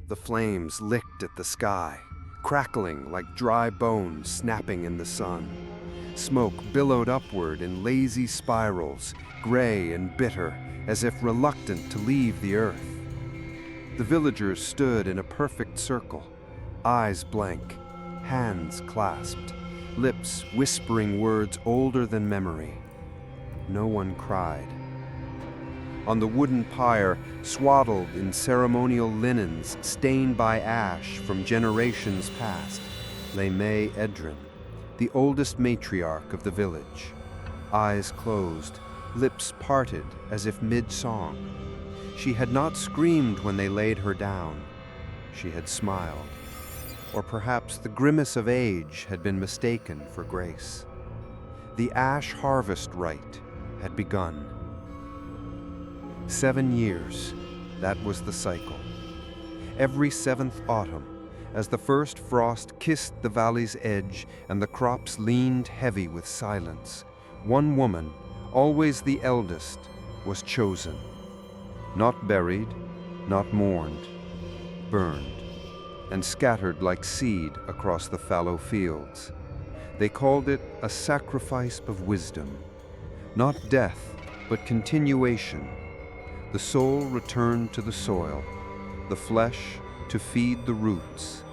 The flames licked at the sky, crackling like dry bones snapping in the sun. Smoke billowed upward in lazy spirals, gray and bitter, as if reluctant to leave the earth. The villagers stood in a perfect circle, eyes blank, hands clasped, lips whispering words older than memory. No one cried. On the wooden pyre, swaddled in ceremonial linens stained by ash from generations past, lay May Edrin, the oldest matriarch of the village. Eyes closed, lips parted as if mid-song. She had not screamed when they laid her down. She had smiled. Or perhaps the grimace of age had been mistaken for grace. The ash harvest rite had begun. 7 years, that was the cycle. Every 7th autumn, as the first frost kissed the valley's edge and the crops leaned heavy with silence, one woman, always the eldest, was chosen. Not buried, not mourned, burned, and scattered like seed across the fallow fields. They called it a sacrifice of wisdom. Not death, but continuation. The soul returned to the soil, the flesh to feed the roots,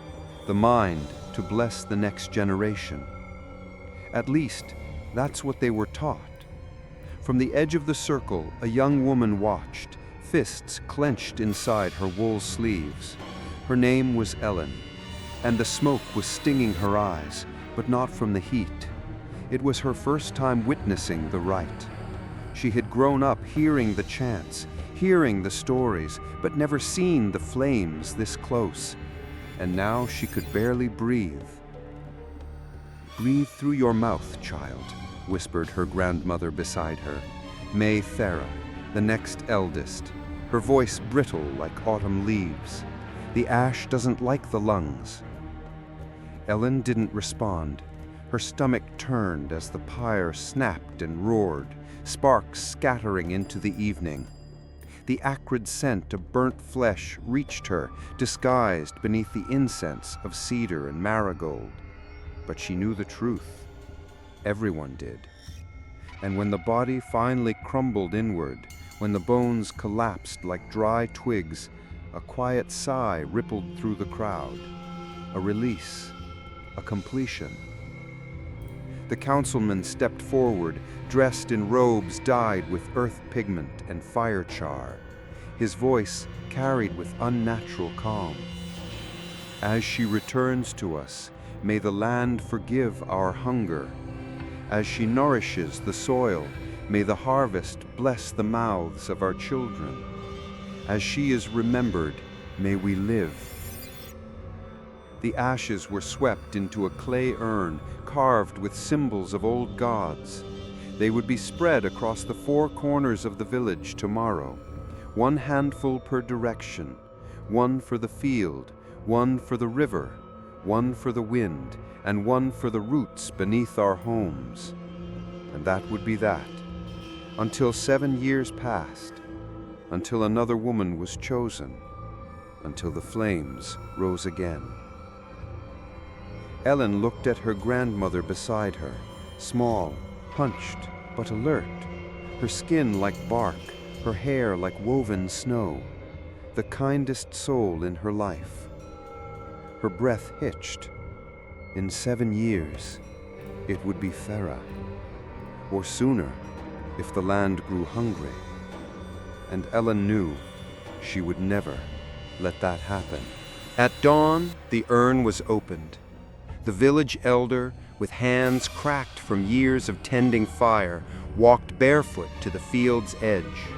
the mind to bless the next generation. At least, that's what they were taught. From the edge of the circle, a young woman watched, fists clenched inside her wool sleeves. Her name was Ellen, and the smoke was stinging her eyes, but not from the heat. It was her first time witnessing the rite. She had grown up hearing the chants, hearing the stories, but never seen the flames this close. And now she could barely breathe. "Breathe through your mouth, child," whispered her grandmother beside her, May Thera, the next eldest, her voice brittle like autumn leaves. "The ash doesn't like the lungs." Ellen didn't respond. Her stomach turned as the pyre snapped and roared, sparks scattering into the evening. The acrid scent of burnt flesh reached her, disguised beneath the incense of cedar and marigold. But she knew the truth. Everyone did. And when the body finally crumbled inward, when the bones collapsed like dry twigs, a quiet sigh rippled through the crowd. A release, a completion. The councilman stepped forward, dressed in robes dyed with earth pigment and fire char, his voice carried with unnatural calm. "As she returns to us, may the land forgive our hunger. As she nourishes the soil, may the harvest bless the mouths of our children. As she is remembered, may we live." The ashes were swept into a clay urn carved with symbols of old gods. They would be spread across the 4 corners of the village tomorrow, 1 handful per direction, 1 for the field, 1 for the river, 1 for the wind, and 1 for the roots beneath our homes. And that would be that, until 7 years passed, until another woman was chosen, until the flames rose again. Ellen looked at her grandmother beside her, small, hunched, but alert, her skin like bark, her hair like woven snow, the kindest soul in her life. Her breath hitched. In 7 years, it would be Thera, or sooner, if the land grew hungry. And Ellen knew she would never let that happen. At dawn, the urn was opened. The village elder, with hands cracked from years of tending fire, walked barefoot to the field's edge.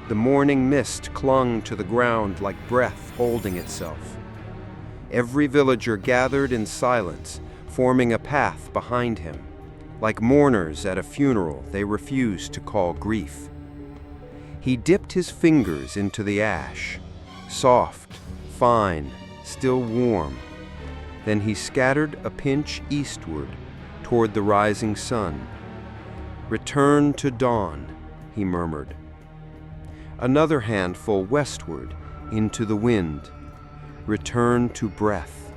The morning mist clung to the ground like breath holding itself. Every villager gathered in silence, forming a path behind him. Like mourners at a funeral they refused to call grief. He dipped his fingers into the ash, soft, fine, still warm. Then he scattered a pinch eastward, toward the rising sun. "Return to dawn," he murmured. Another handful westward, into the wind. return to breath.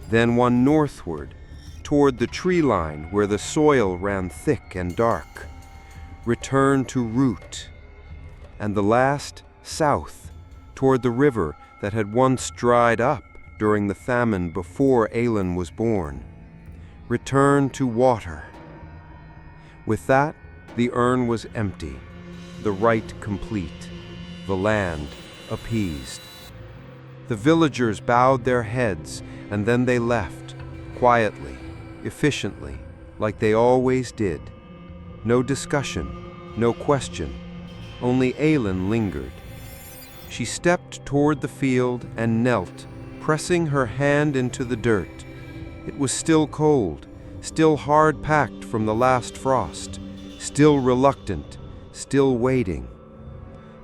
Then one northward, toward the tree line where the soil ran thick and dark, return to root. And the last south, toward the river that had once dried up during the famine before Aelin was born, return to water. With that, the urn was empty, the rite complete, the land appeased. The villagers bowed their heads, and then they left, quietly, efficiently, like they always did. No discussion, no question, only Aelin lingered. She stepped toward the field and knelt, pressing her hand into the dirt. It was still cold, still hard-packed from the last frost, still reluctant, still waiting.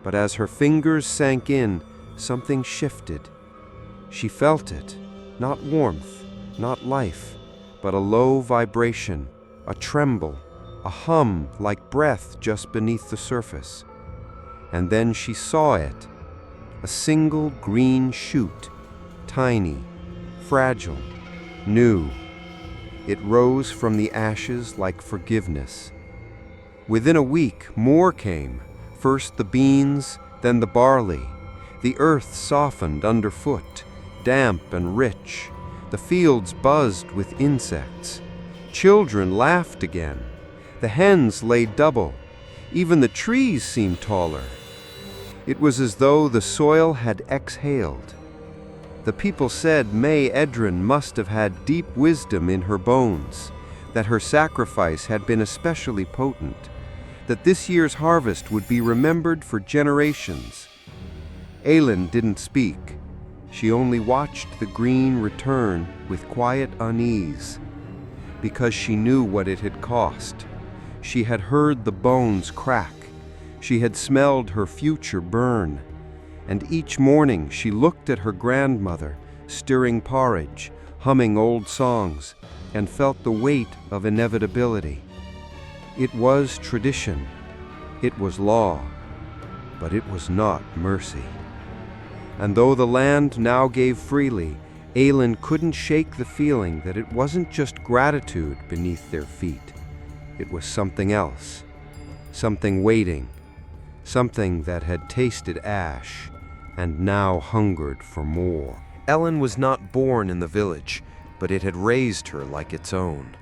But as her fingers sank in, something shifted. She felt it, not warmth, not life, but a low vibration, a tremble, a hum like breath just beneath the surface. And then she saw it, a single green shoot, tiny, fragile, new. It rose from the ashes like forgiveness. Within a week, more came. First the beans, then the barley. The earth softened underfoot, damp and rich. The fields buzzed with insects. Children laughed again. The hens laid double. Even the trees seemed taller. It was as though the soil had exhaled. The people said May Edrin must have had deep wisdom in her bones, that her sacrifice had been especially potent, that this year's harvest would be remembered for generations. Aelin didn't speak. She only watched the green return with quiet unease, because she knew what it had cost. She had heard the bones crack. She had smelled her future burn. And each morning she looked at her grandmother, stirring porridge, humming old songs, and felt the weight of inevitability. It was tradition. It was law. But it was not mercy. And though the land now gave freely, Aelin couldn't shake the feeling that it wasn't just gratitude beneath their feet. It was something else, something waiting, something that had tasted ash and now hungered for more. Ellen was not born in the village, but it had raised her like its own.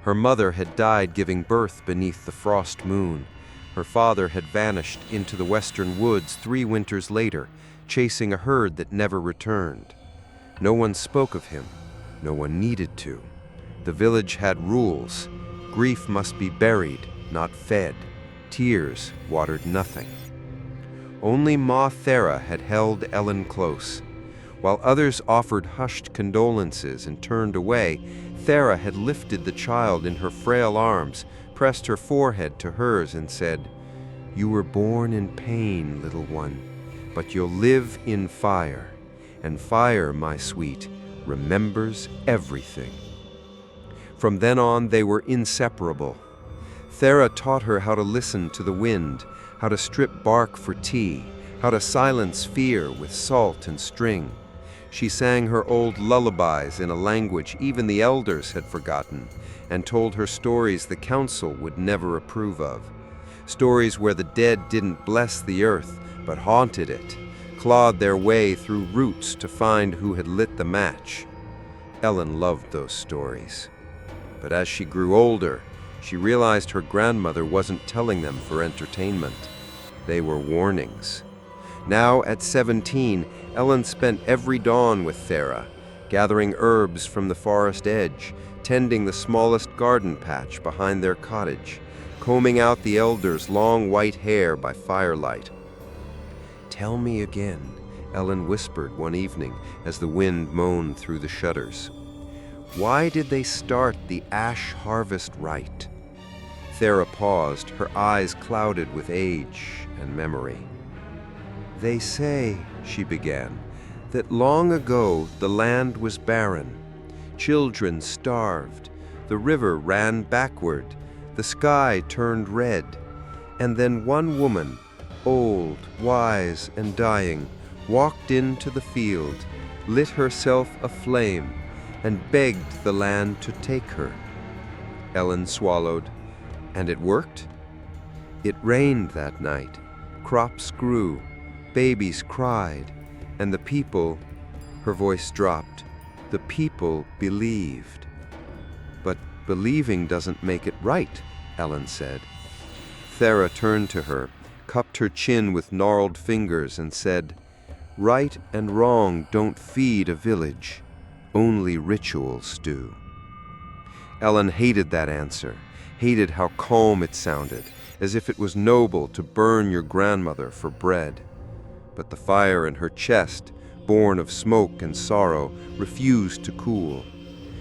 Her mother had died giving birth beneath the frost moon. Her father had vanished into the western woods 3 winters later, chasing a herd that never returned. No one spoke of him. No one needed to. The village had rules. Grief must be buried, not fed. Tears watered nothing. Only Ma Thera had held Ellen close. While others offered hushed condolences and turned away, Thera had lifted the child in her frail arms, pressed her forehead to hers, and said, "You were born in pain, little one, but you'll live in fire. And fire, my sweet, remembers everything." From then on, they were inseparable. Thera taught her how to listen to the wind, how to strip bark for tea, how to silence fear with salt and string. She sang her old lullabies in a language even the elders had forgotten, and told her stories the council would never approve of. Stories where the dead didn't bless the earth, but haunted it, clawed their way through roots to find who had lit the match. Ellen loved those stories. But as she grew older, she realized her grandmother wasn't telling them for entertainment. They were warnings. Now, at 17, Ellen spent every dawn with Thera, gathering herbs from the forest edge, tending the smallest garden patch behind their cottage, combing out the elders' long white hair by firelight. "Tell me again," Ellen whispered one evening as the wind moaned through the shutters. "Why did they start the ash harvest rite?" Thera paused, her eyes clouded with age and memory. "They say," she began, "that long ago the land was barren. Children starved, the river ran backward, the sky turned red, and then one woman, old, wise, and dying, walked into the field, lit herself aflame, and begged the land to take her. Ellen swallowed. And it worked? It rained that night. Crops grew. Babies cried. And the people, her voice dropped, the people believed. But believing doesn't make it right, Ellen said. Thera turned to her, cupped her chin with gnarled fingers, and said, "Right and wrong don't feed a village. Only rituals do." Ellen hated that answer, hated how calm it sounded, as if it was noble to burn your grandmother for bread. But the fire in her chest, born of smoke and sorrow, refused to cool.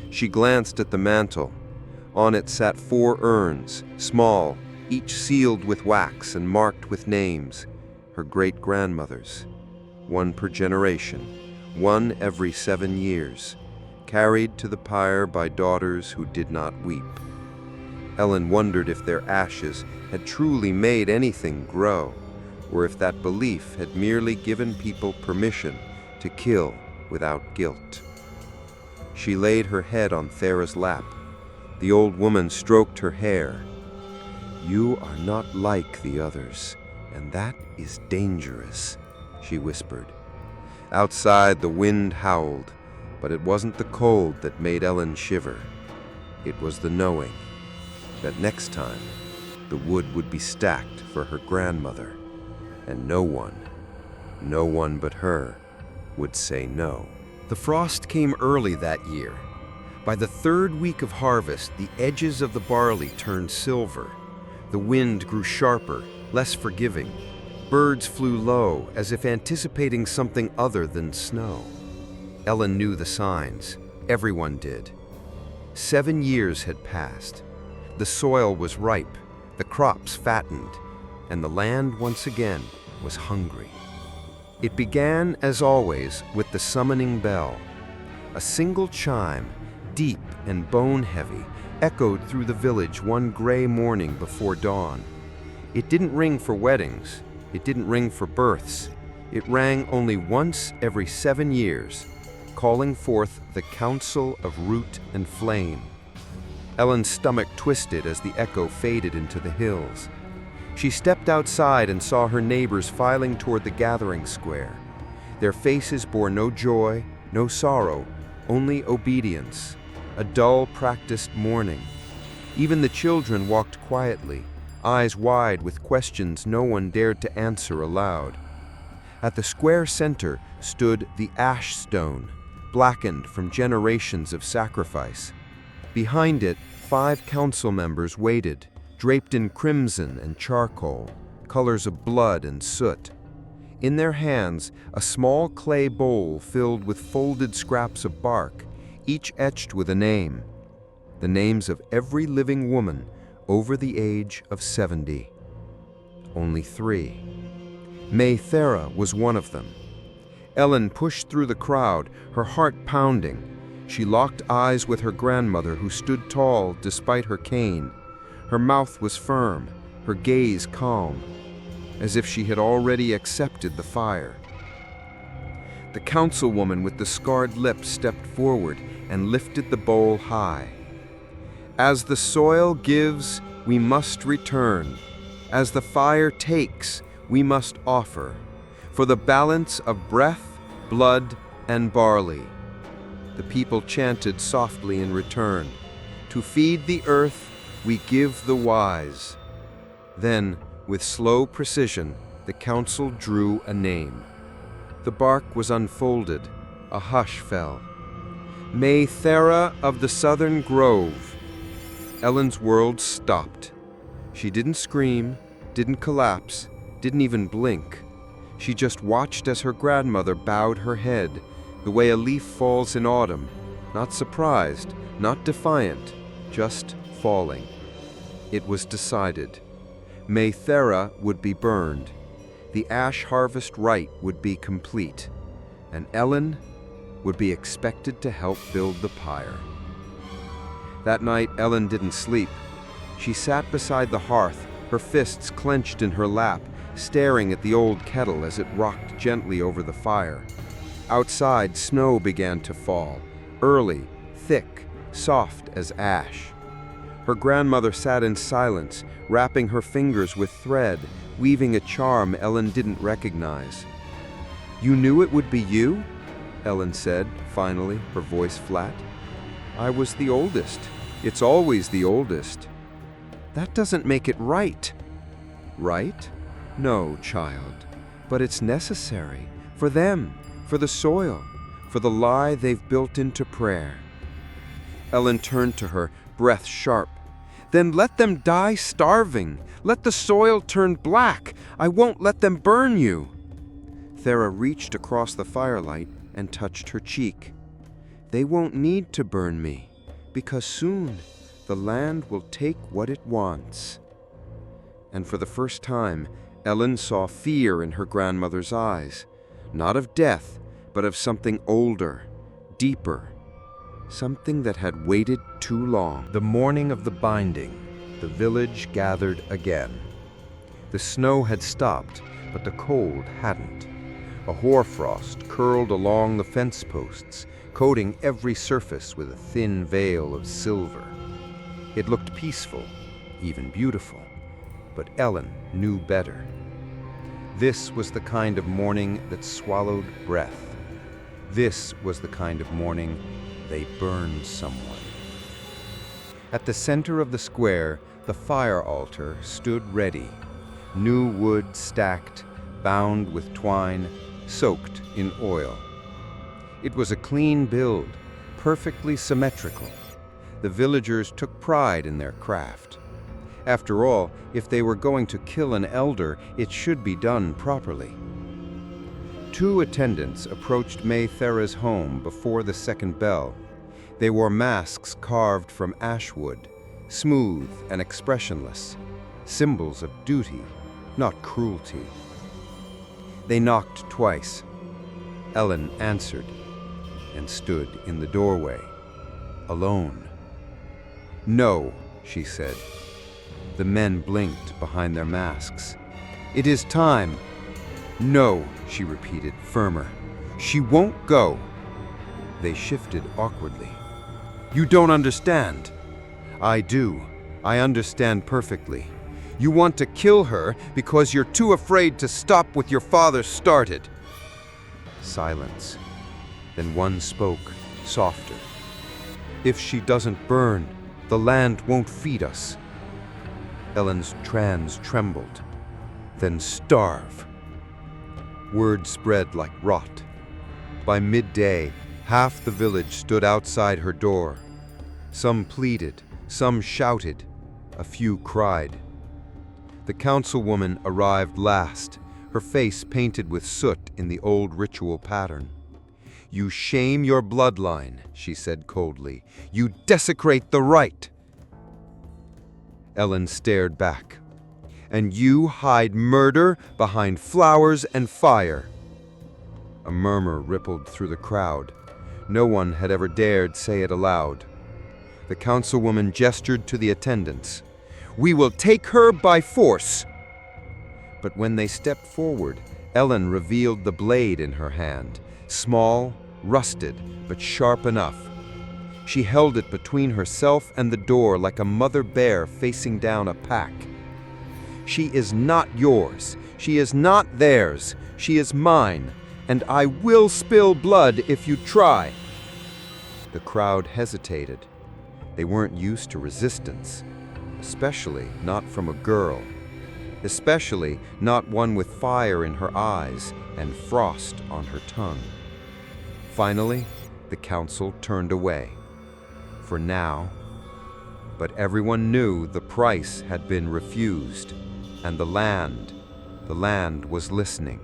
She glanced at the mantel. On it sat 4 urns, small, each sealed with wax and marked with names, her great-grandmother's. 1 per generation, 1 every 7 years, carried to the pyre by daughters who did not weep. Ellen wondered if their ashes had truly made anything grow, or if that belief had merely given people permission to kill without guilt. She laid her head on Thera's lap. The old woman stroked her hair. "You are not like the others, and that is dangerous," she whispered. Outside, the wind howled, but it wasn't the cold that made Ellen shiver. It was the knowing that next time the wood would be stacked for her grandmother, and no one but her, would say no. The frost came early that year. By the 3rd week of harvest, the edges of the barley turned silver. The wind grew sharper, less forgiving. Birds flew low, as if anticipating something other than snow. Ellen knew the signs. Everyone did. 7 years had passed. The soil was ripe, the crops fattened, and the land once again was hungry. It began, as always, with the summoning bell. A single chime, deep and bone-heavy, echoed through the village one gray morning before dawn. It didn't ring for weddings. It didn't ring for births. It rang only once every 7 years, calling forth the council of root and flame. Ellen's stomach twisted as the echo faded into the hills. She stepped outside and saw her neighbors filing toward the gathering square. Their faces bore no joy, no sorrow, only obedience, a dull, practiced mourning. Even the children walked quietly, eyes wide with questions no one dared to answer aloud. At the square center stood the ash stone, blackened from generations of sacrifice. Behind it, 5 council members waited, draped in crimson and charcoal, colors of blood and soot. In their hands, a small clay bowl filled with folded scraps of bark, each etched with a name. The names of every living woman over the age of 70. Only 3. Thera was one of them. Ellen pushed through the crowd, her heart pounding. She locked eyes with her grandmother, who stood tall despite her cane. Her mouth was firm, her gaze calm, as if she had already accepted the fire. The councilwoman with the scarred lips stepped forward and lifted the bowl high. "As the soil gives, we must return. As the fire takes, we must offer, for the balance of breath, blood, and barley." The people chanted softly in return. "To feed the earth, we give the wise." Then, with slow precision, the council drew a name. The bark was unfolded. A hush fell. "Thera of the Southern Grove." Ellen's world stopped. She didn't scream, didn't collapse, didn't even blink. She just watched as her grandmother bowed her head, the way a leaf falls in autumn, not surprised, not defiant, just falling. It was decided. Thera would be burned. The ash harvest rite would be complete, and Ellen would be expected to help build the pyre. That night, Ellen didn't sleep. She sat beside the hearth, her fists clenched in her lap, staring at the old kettle as it rocked gently over the fire. Outside, snow began to fall, early, thick, soft as ash. Her grandmother sat in silence, wrapping her fingers with thread, weaving a charm Ellen didn't recognize. "You knew it would be you?" Ellen said, finally, her voice flat. "I was the oldest. It's always the oldest." "That doesn't make it right." "Right? No, child. But it's necessary. For them, for the soil, for the lie they've built into prayer." Ellen turned to her, breath sharp. "Then let them die starving. Let the soil turn black. I won't let them burn you." Thera reached across the firelight and touched her cheek. "They won't need to burn me, because soon the land will take what it wants." And for the first time, Ellen saw fear in her grandmother's eyes, not of death, but of something older, deeper, something that had waited too long. The morning of the binding, the village gathered again. The snow had stopped, but the cold hadn't. A hoarfrost curled along the fence posts, coating every surface with a thin veil of silver. It looked peaceful, even beautiful, but Ellen knew better. This was the kind of morning that swallowed breath. This was the kind of morning they burned someone. At the center of the square, the fire altar stood ready, new wood stacked, bound with twine, soaked in oil. It was a clean build, perfectly symmetrical. The villagers took pride in their craft. After all, if they were going to kill an elder, it should be done properly. 2 attendants approached May Thera's home before the second bell. They wore masks carved from ash wood, smooth and expressionless, symbols of duty, not cruelty. They knocked twice. Ellen answered and stood in the doorway, alone. "No," she said. The men blinked behind their masks. "It is time." "No," she repeated, firmer. "She won't go." They shifted awkwardly. "You don't understand." "I do. I understand perfectly. You want to kill her because you're too afraid to stop what your father started." Silence. Then one spoke, softer. "If she doesn't burn, the land won't feed us." Ellen's trans trembled. "Then starve." Word spread like rot. By midday, half the village stood outside her door. Some pleaded, some shouted, a few cried. The councilwoman arrived last, her face painted with soot in the old ritual pattern. "You shame your bloodline," she said coldly. "You desecrate the Rite." Ellen stared back. "And you hide murder behind flowers and fire." A murmur rippled through the crowd. No one had ever dared say it aloud. The councilwoman gestured to the attendants. "We will take her by force." But when they stepped forward, Ellen revealed the blade in her hand, small, rusted, but sharp enough. She held it between herself and the door like a mother bear facing down a pack. "She is not yours. She is not theirs. She is mine, and I will spill blood if you try." The crowd hesitated. They weren't used to resistance, especially not from a girl, especially not one with fire in her eyes and frost on her tongue. Finally, the council turned away. For now. But everyone knew the price had been refused, and the land was listening.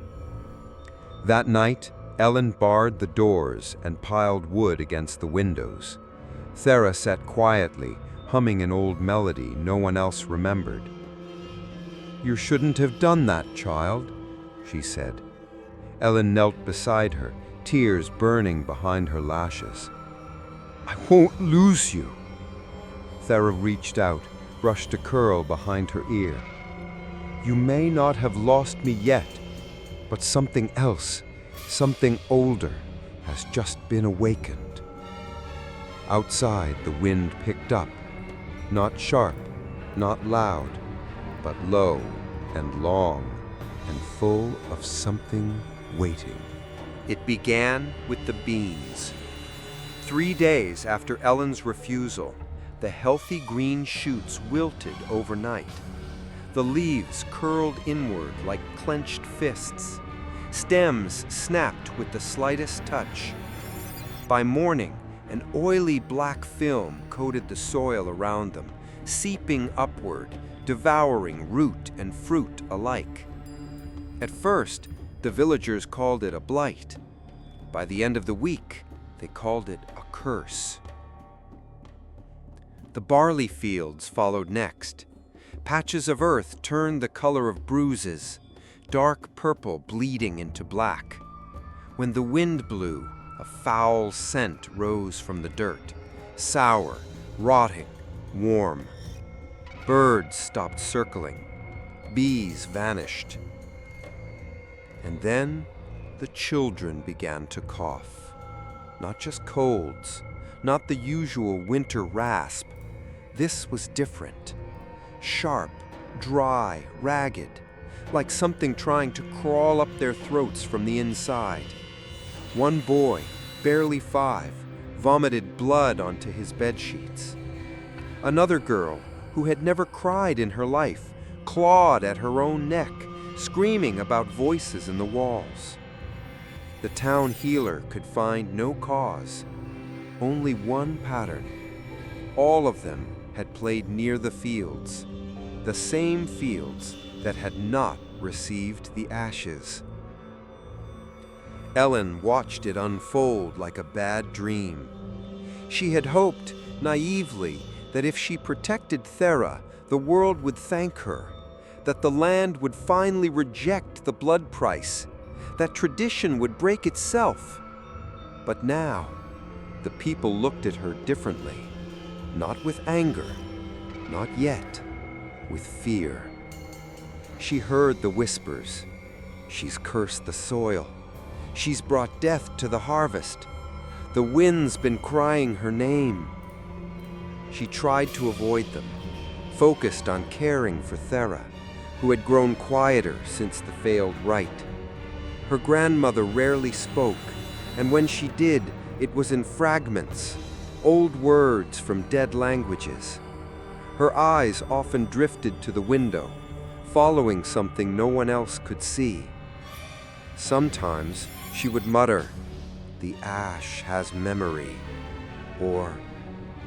That night, Ellen barred the doors and piled wood against the windows. Thera sat quietly, humming an old melody no one else remembered. "You shouldn't have done that, child," she said. Ellen knelt beside her, tears burning behind her lashes. "I won't lose you." Thera reached out, brushed a curl behind her ear. "You may not have lost me yet, but something else, something older, has just been awakened. Outside, the wind picked up, not sharp, not loud, but low and long and full of something waiting. It began with the beans. 3 days after Ellen's refusal, the healthy green shoots wilted overnight. The leaves curled inward like clenched fists. Stems snapped with the slightest touch. By morning, an oily black film coated the soil around them, seeping upward, devouring root and fruit alike. At first, the villagers called it a blight. By the end of the week, they called it a curse. The barley fields followed next. Patches of earth turned the color of bruises, dark purple bleeding into black. When the wind blew, a foul scent rose from the dirt, sour, rotting, warm. Birds stopped circling. Bees vanished. And then the children began to cough. Not just colds, not the usual winter rasp. This was different. Sharp, dry, ragged, like something trying to crawl up their throats from the inside. One boy, barely 5, vomited blood onto his bedsheets. Another girl, who had never cried in her life, clawed at her own neck, screaming about voices in the walls. The town healer could find no cause, only one pattern. All of them had played near the fields, the same fields that had not received the ashes. Ellen watched it unfold like a bad dream. She had hoped, naively, that if she protected Thera, the world would thank her, that the land would finally reject the blood price, that tradition would break itself. But now, the people looked at her differently, not with anger, not yet, with fear. She heard the whispers. She's cursed the soil. She's brought death to the harvest. The wind's been crying her name. She tried to avoid them, focused on caring for Thera, who had grown quieter since the failed Rite. Her grandmother rarely spoke, and when she did, it was in fragments, old words from dead languages. Her eyes often drifted to the window, following something no one else could see. Sometimes she would mutter, "The ash has memory," or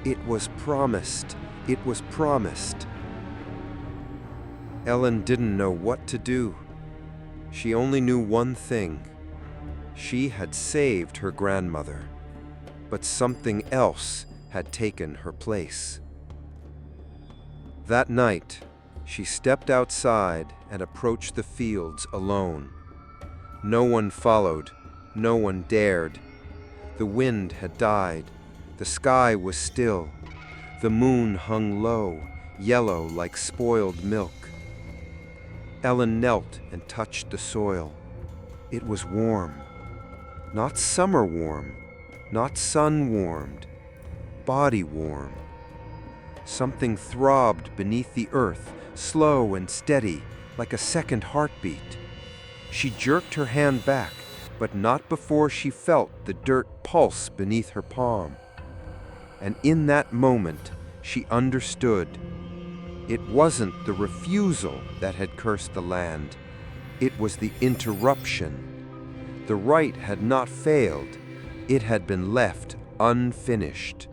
"It was promised, it was promised." Ellen didn't know what to do. She only knew one thing. She had saved her grandmother, but something else had taken her place. That night, she stepped outside and approached the fields alone. No one followed, no one dared. The wind had died. The sky was still. The moon hung low, yellow like spoiled milk. Ellen knelt and touched the soil. It was warm. Not summer warm, not sun-warmed, body-warm. Something throbbed beneath the earth, slow and steady, like a second heartbeat. She jerked her hand back, but not before she felt the dirt pulse beneath her palm. And in that moment, she understood. It wasn't the refusal that had cursed the land. It was the interruption. The rite had not failed. It had been left unfinished.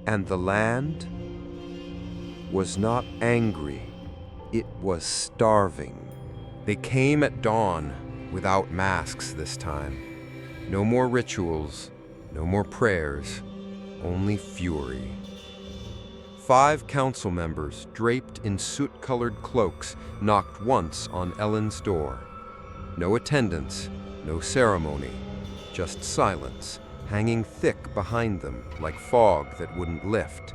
And the land was not angry. It was starving. They came at dawn, without masks this time. No more rituals, no more prayers, only fury. 5 council members, draped in soot-colored cloaks, knocked once on Ellen's door. No attendance, no ceremony, just silence, hanging thick behind them like fog that wouldn't lift.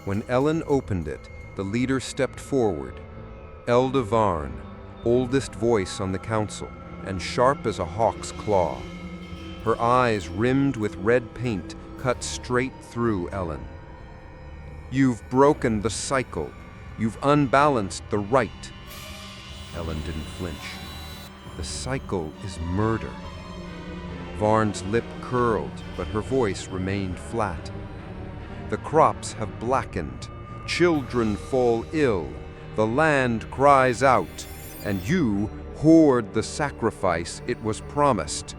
When Ellen opened it, the leader stepped forward. Elda Varn, oldest voice on the council, and sharp as a hawk's claw. Her eyes, rimmed with red paint, cut straight through Ellen. "You've broken the cycle. You've unbalanced the Rite." Ellen didn't flinch. "The cycle is murder." Varn's lip curled, but her voice remained flat. "The crops have blackened. Children fall ill. The land cries out. And you hoard the sacrifice it was promised."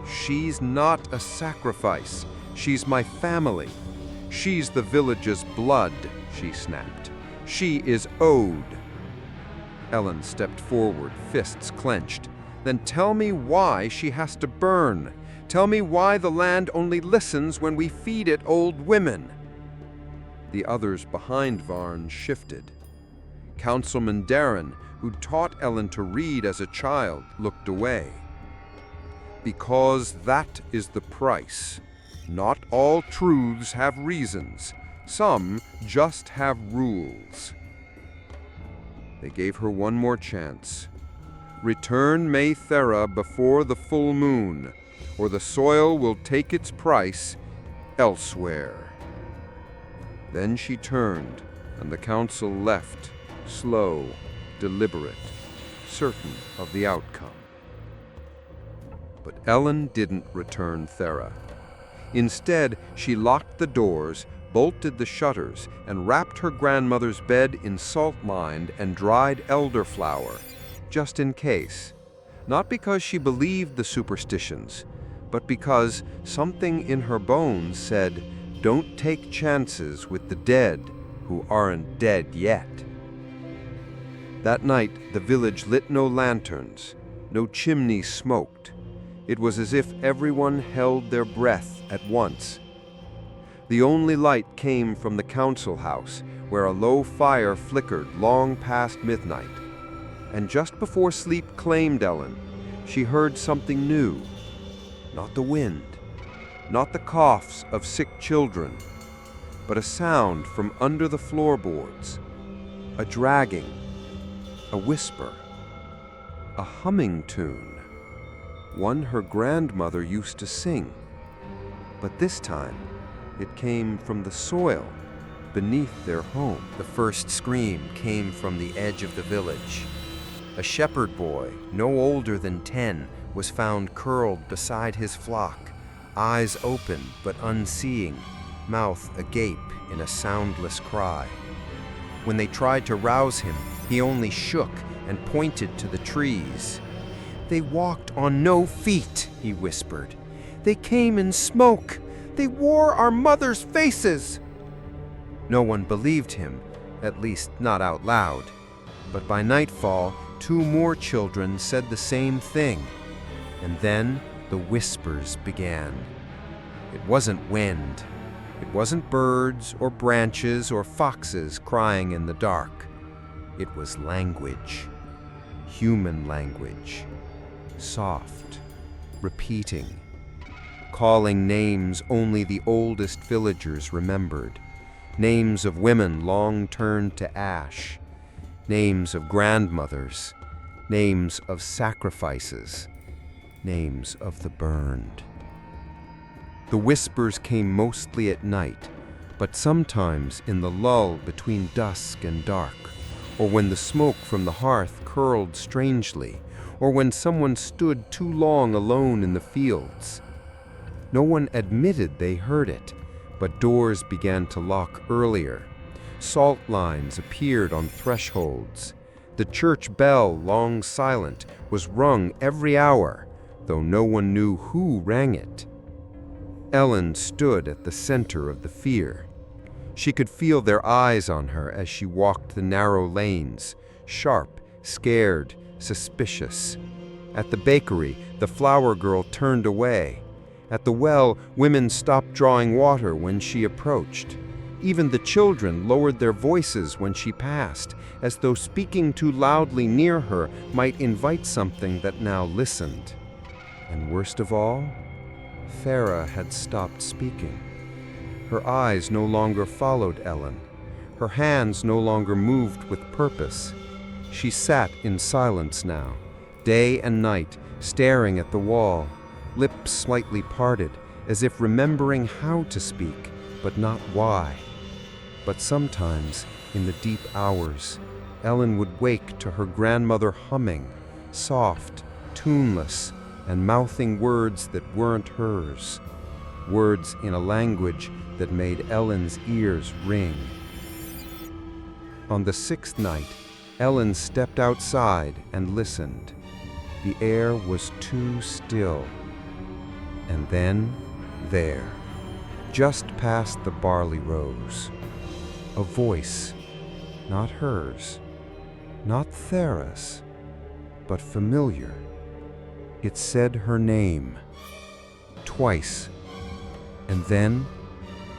"She's not a sacrifice. She's my family. She's the village's blood," she snapped. "She is owed." Ellen stepped forward, fists clenched. "Then tell me why she has to burn. Tell me why the land only listens when we feed it old women." The others behind Varn shifted. Councilman Darren, who taught Ellen to read as a child, looked away. "Because that is the price. Not all truths have reasons. Some just have rules." They gave her one more chance. "Return Maythera before the full moon, or the soil will take its price elsewhere." Then she turned, and the council left, slow, deliberate, certain of the outcome. But Ellen didn't return Thera. Instead, she locked the doors, bolted the shutters, and wrapped her grandmother's bed in salt-lined and dried elderflower, just in case. Not because she believed the superstitions, but because something in her bones said, "Don't take chances with the dead who aren't dead yet." That night, the village lit no lanterns, no chimney smoked. It was as if everyone held their breath at once. The only light came from the council house, where a low fire flickered long past midnight. And just before sleep claimed Ellen, she heard something new. Not the wind, not the coughs of sick children, but a sound from under the floorboards, a dragging, a whisper, a humming tune, one her grandmother used to sing. But this time, it came from the soil beneath their home. The first scream came from the edge of the village. A shepherd boy, no older than 10, was found curled beside his flock, eyes open but unseeing, mouth agape in a soundless cry. When they tried to rouse him, he only shook and pointed to the trees. "They walked on no feet," he whispered. "They came in smoke. They wore our mothers' faces." No one believed him, at least not out loud. But by nightfall, 2 more children said the same thing. And then the whispers began. It wasn't wind. It wasn't birds or branches or foxes crying in the dark. It was language. Human language. Soft. Repeating. Calling names only the oldest villagers remembered. Names of women long turned to ash. Names of grandmothers. Names of sacrifices. Names of the burned. The whispers came mostly at night, but sometimes in the lull between dusk and dark, or when the smoke from the hearth curled strangely, or when someone stood too long alone in the fields. No one admitted they heard it, but doors began to lock earlier. Salt lines appeared on thresholds. The church bell, long silent, was rung every hour, though no one knew who rang it. Ellen stood at the center of the fear. She could feel their eyes on her as she walked the narrow lanes, sharp, scared, suspicious. At the bakery, the flower girl turned away. At the well, women stopped drawing water when she approached. Even the children lowered their voices when she passed, as though speaking too loudly near her might invite something that now listened. And worst of all, Farah had stopped speaking. Her eyes no longer followed Ellen. Her hands no longer moved with purpose. She sat in silence now, day and night, staring at the wall, lips slightly parted, as if remembering how to speak, but not why. But sometimes, in the deep hours, Ellen would wake to her grandmother humming, soft, tuneless, and mouthing words that weren't hers, words in a language that made Ellen's ears ring. On the sixth night, Ellen stepped outside and listened. The air was too still. And then, there, just past the barley rows, a voice, not hers, not Thera's, but familiar. It said her name, twice, and then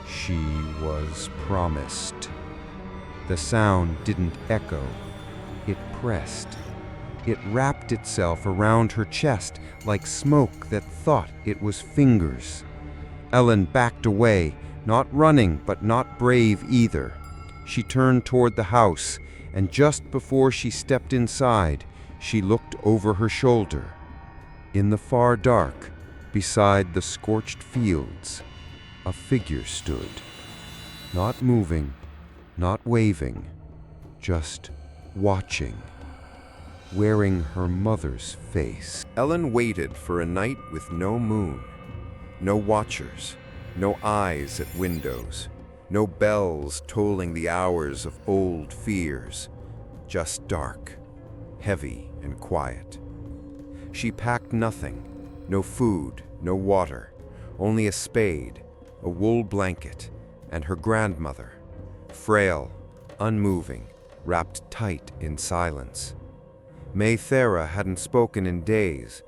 she was promised. The sound didn't echo, it pressed. It wrapped itself around her chest like smoke that thought it was fingers. Ellen backed away, not running but not brave either. She turned toward the house, and just before she stepped inside, she looked over her shoulder. In the far dark, beside the scorched fields, a figure stood, not moving, not waving, just watching, wearing her mother's face. Ellen waited for a night with no moon, no watchers, no eyes at windows, no bells tolling the hours of old fears, just dark, heavy and quiet. She packed nothing, no food, no water, only a spade, a wool blanket, and her grandmother, frail, unmoving, wrapped tight in silence. Thera hadn't spoken in days,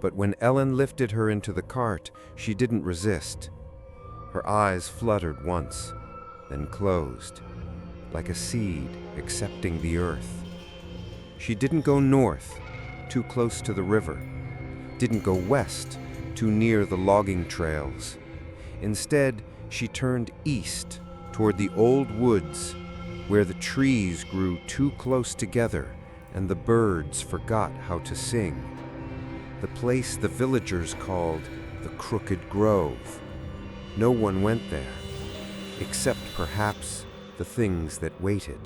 but when Ellen lifted her into the cart, she didn't resist. Her eyes fluttered once, then closed, like a seed accepting the earth. She didn't go north, too close to the river, didn't go west, too near the logging trails. Instead, she turned east, toward the old woods, where the trees grew too close together and the birds forgot how to sing. The place the villagers called the Crooked Grove. No one went there, except perhaps the things that waited.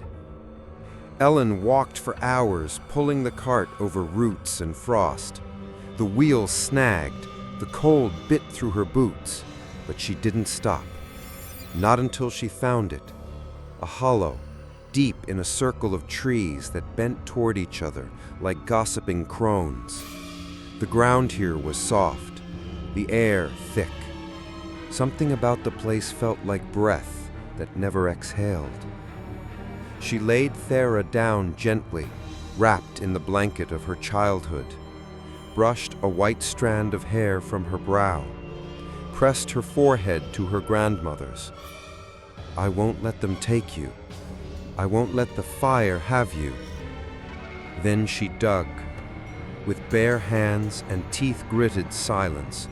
Ellen walked for hours, pulling the cart over roots and frost. The wheels snagged, the cold bit through her boots, but she didn't stop. Not until she found it, a hollow, deep in a circle of trees that bent toward each other like gossiping crones. The ground here was soft, the air thick. Something about the place felt like breath that never exhaled. She laid Thera down gently, wrapped in the blanket of her childhood, brushed a white strand of hair from her brow, pressed her forehead to her grandmother's. "I won't let them take you. I won't let the fire have you." Then she dug. With bare hands and teeth-gritted silence,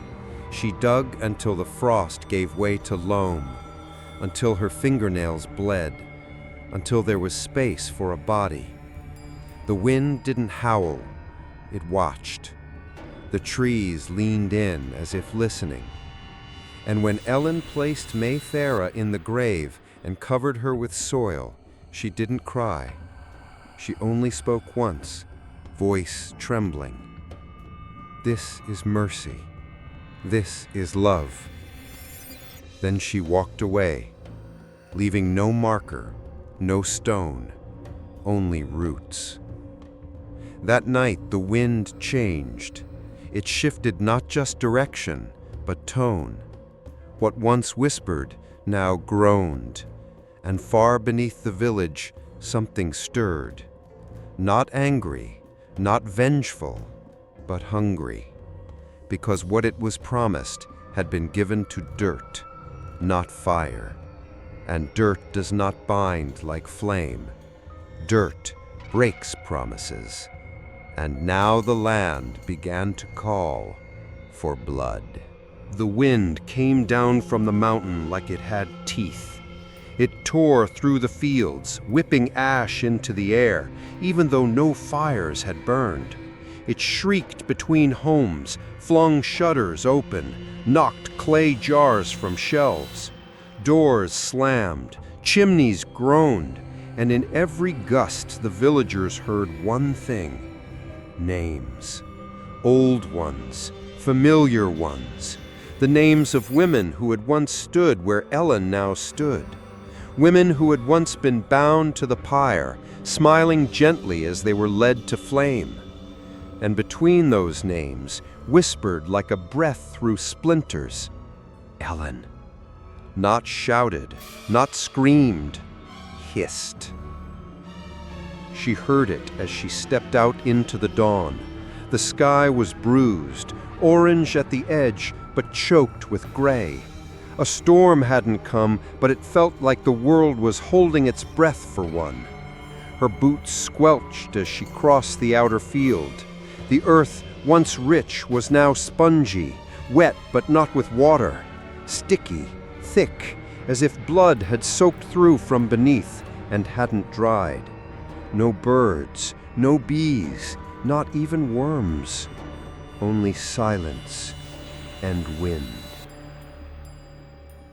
she dug until the frost gave way to loam, until her fingernails bled, until there was space for a body. The wind didn't howl, it watched. The trees leaned in as if listening. And when Ellen placed Thera in the grave and covered her with soil, she didn't cry. She only spoke once, voice trembling. "This is mercy. This is love." Then she walked away, leaving no marker, no stone, only roots. That night the wind changed. It shifted not just direction, but tone. What once whispered now groaned, and far beneath the village something stirred. Not angry, not vengeful, but hungry, because what it was promised had been given to dirt, not fire. And dirt does not bind like flame. Dirt breaks promises. And now the land began to call for blood. The wind came down from the mountain like it had teeth. It tore through the fields, whipping ash into the air, even though no fires had burned. It shrieked between homes, flung shutters open, knocked clay jars from shelves. Doors slammed, chimneys groaned, and in every gust the villagers heard one thing: names. Old ones, familiar ones. The names of women who had once stood where Ellen now stood. Women who had once been bound to the pyre, smiling gently as they were led to flame. And between those names, whispered like a breath through splinters, Ellen. Not shouted, not screamed, hissed. She heard it as she stepped out into the dawn. The sky was bruised, orange at the edge, but choked with gray. A storm hadn't come, but it felt like the world was holding its breath for one. Her boots squelched as she crossed the outer field. The earth, once rich, was now spongy, wet but not with water, sticky, thick, as if blood had soaked through from beneath and hadn't dried. No birds, no bees, not even worms. Only silence and wind.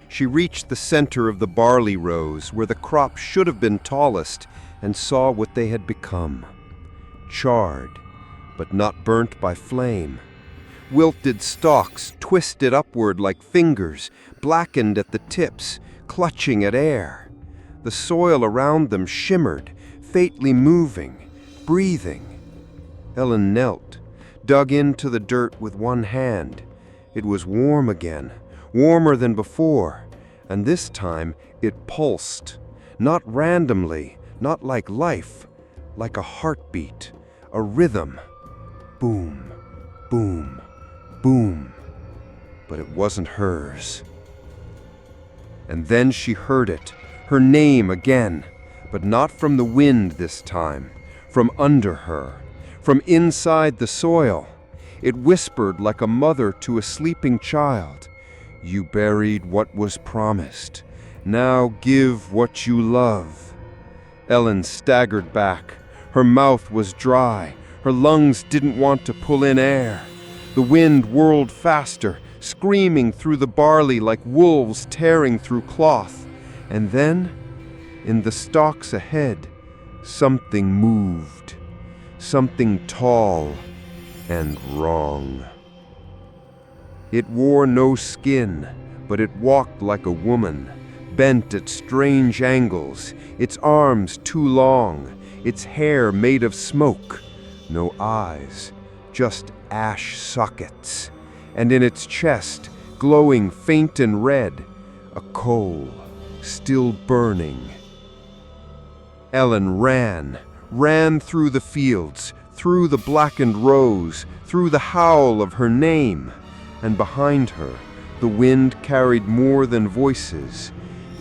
She reached the center of the barley rows, where the crop should have been tallest, and saw what they had become. Charred, but not burnt by flame. Wilted stalks twisted upward like fingers, blackened at the tips, clutching at air. The soil around them shimmered, faintly moving, breathing. Ellen knelt, dug into the dirt with one hand. It was warm again, warmer than before, and this time it pulsed, not randomly, not like life, like a heartbeat, a rhythm. Boom, boom, boom. But it wasn't hers. And then she heard it, her name again, but not from the wind this time, from under her, from inside the soil. It whispered like a mother to a sleeping child. You buried what was promised. Now give what you love. Ellen staggered back. Her mouth was dry. Her lungs didn't want to pull in air. The wind whirled faster, screaming through the barley like wolves tearing through cloth. And then, in the stalks ahead, something moved. Something tall and wrong. It wore no skin, but it walked like a woman, bent at strange angles, its arms too long, its hair made of smoke, no eyes, just ash sockets, and in its chest, glowing faint and red, a coal, still burning. Ellen ran through the fields, through the blackened rows, through the howl of her name. And behind her, the wind carried more than voices.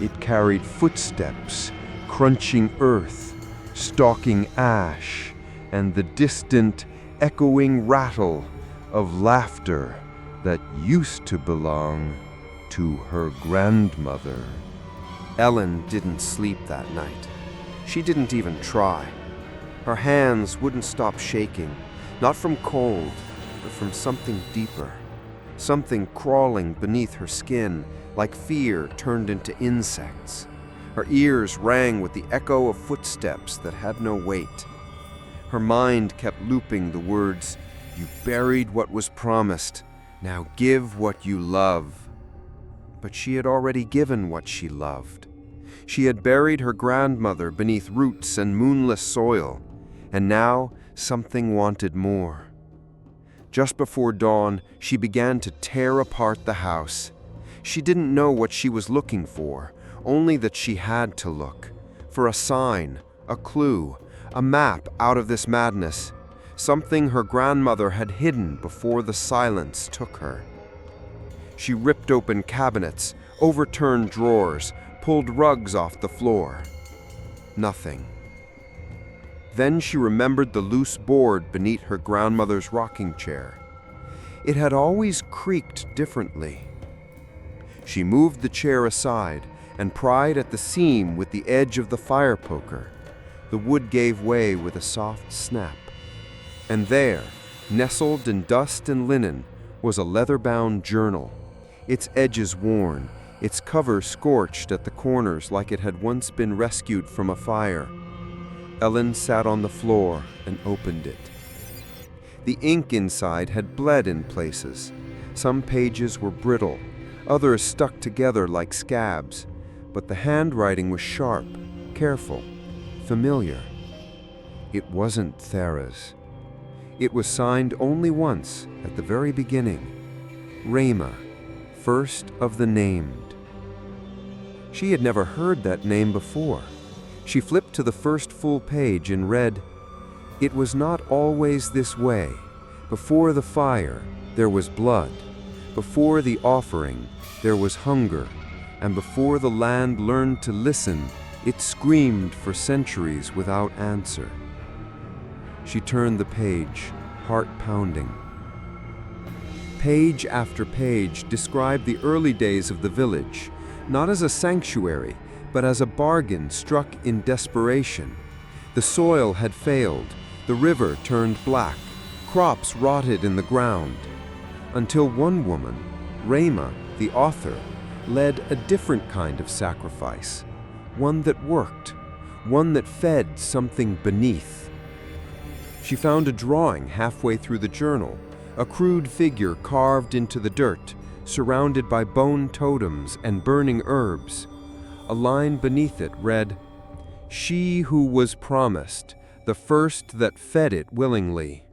It carried footsteps, crunching earth, stalking ash, and the distant, echoing rattle of laughter that used to belong to her grandmother. Ellen didn't sleep that night. She didn't even try. Her hands wouldn't stop shaking, not from cold, but from something deeper. Something crawling beneath her skin, like fear turned into insects. Her ears rang with the echo of footsteps that had no weight. Her mind kept looping the words, "You buried what was promised. Now give what you love." But she had already given what she loved. She had buried her grandmother beneath roots and moonless soil, and now something wanted more. Just before dawn, she began to tear apart the house. She didn't know what she was looking for, only that she had to look. For a sign, a clue, a map out of this madness. Something her grandmother had hidden before the silence took her. She ripped open cabinets, overturned drawers, pulled rugs off the floor. Nothing. Then she remembered the loose board beneath her grandmother's rocking chair. It had always creaked differently. She moved the chair aside and pried at the seam with the edge of the fire poker. The wood gave way with a soft snap. And there, nestled in dust and linen, was a leather-bound journal, its edges worn, its cover scorched at the corners like it had once been rescued from a fire. Ellen sat on the floor and opened it. The ink inside had bled in places. Some pages were brittle, others stuck together like scabs, but the handwriting was sharp, careful, familiar. It wasn't Thera's. It was signed only once, at the very beginning. Rama, first of the named. She had never heard that name before. She flipped to the first full page and read, "It was not always this way. Before the fire, there was blood. Before the offering, there was hunger. And before the land learned to listen, it screamed for centuries without answer." She turned the page, heart pounding. Page after page described the early days of the village, not as a sanctuary, but as a bargain struck in desperation. The soil had failed, the river turned black, crops rotted in the ground, until one woman, Rama, the author, led a different kind of sacrifice, one that worked, one that fed something beneath. She found a drawing halfway through the journal, a crude figure carved into the dirt, surrounded by bone totems and burning herbs. A line beneath it read, "She who was promised, the first that fed it willingly."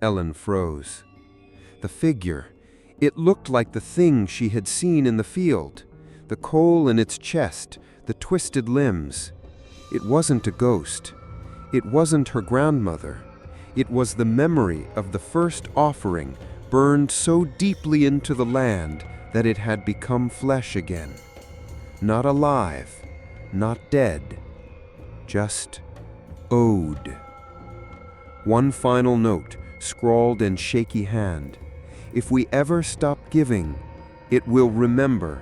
Ellen froze. The figure, it looked like the thing she had seen in the field, the coal in its chest, the twisted limbs. It wasn't a ghost. It wasn't her grandmother. It was the memory of the first offering, burned so deeply into the land that it had become flesh again. Not alive, not dead, just owed. One final note, scrawled in shaky hand. If we ever stop giving, it will remember,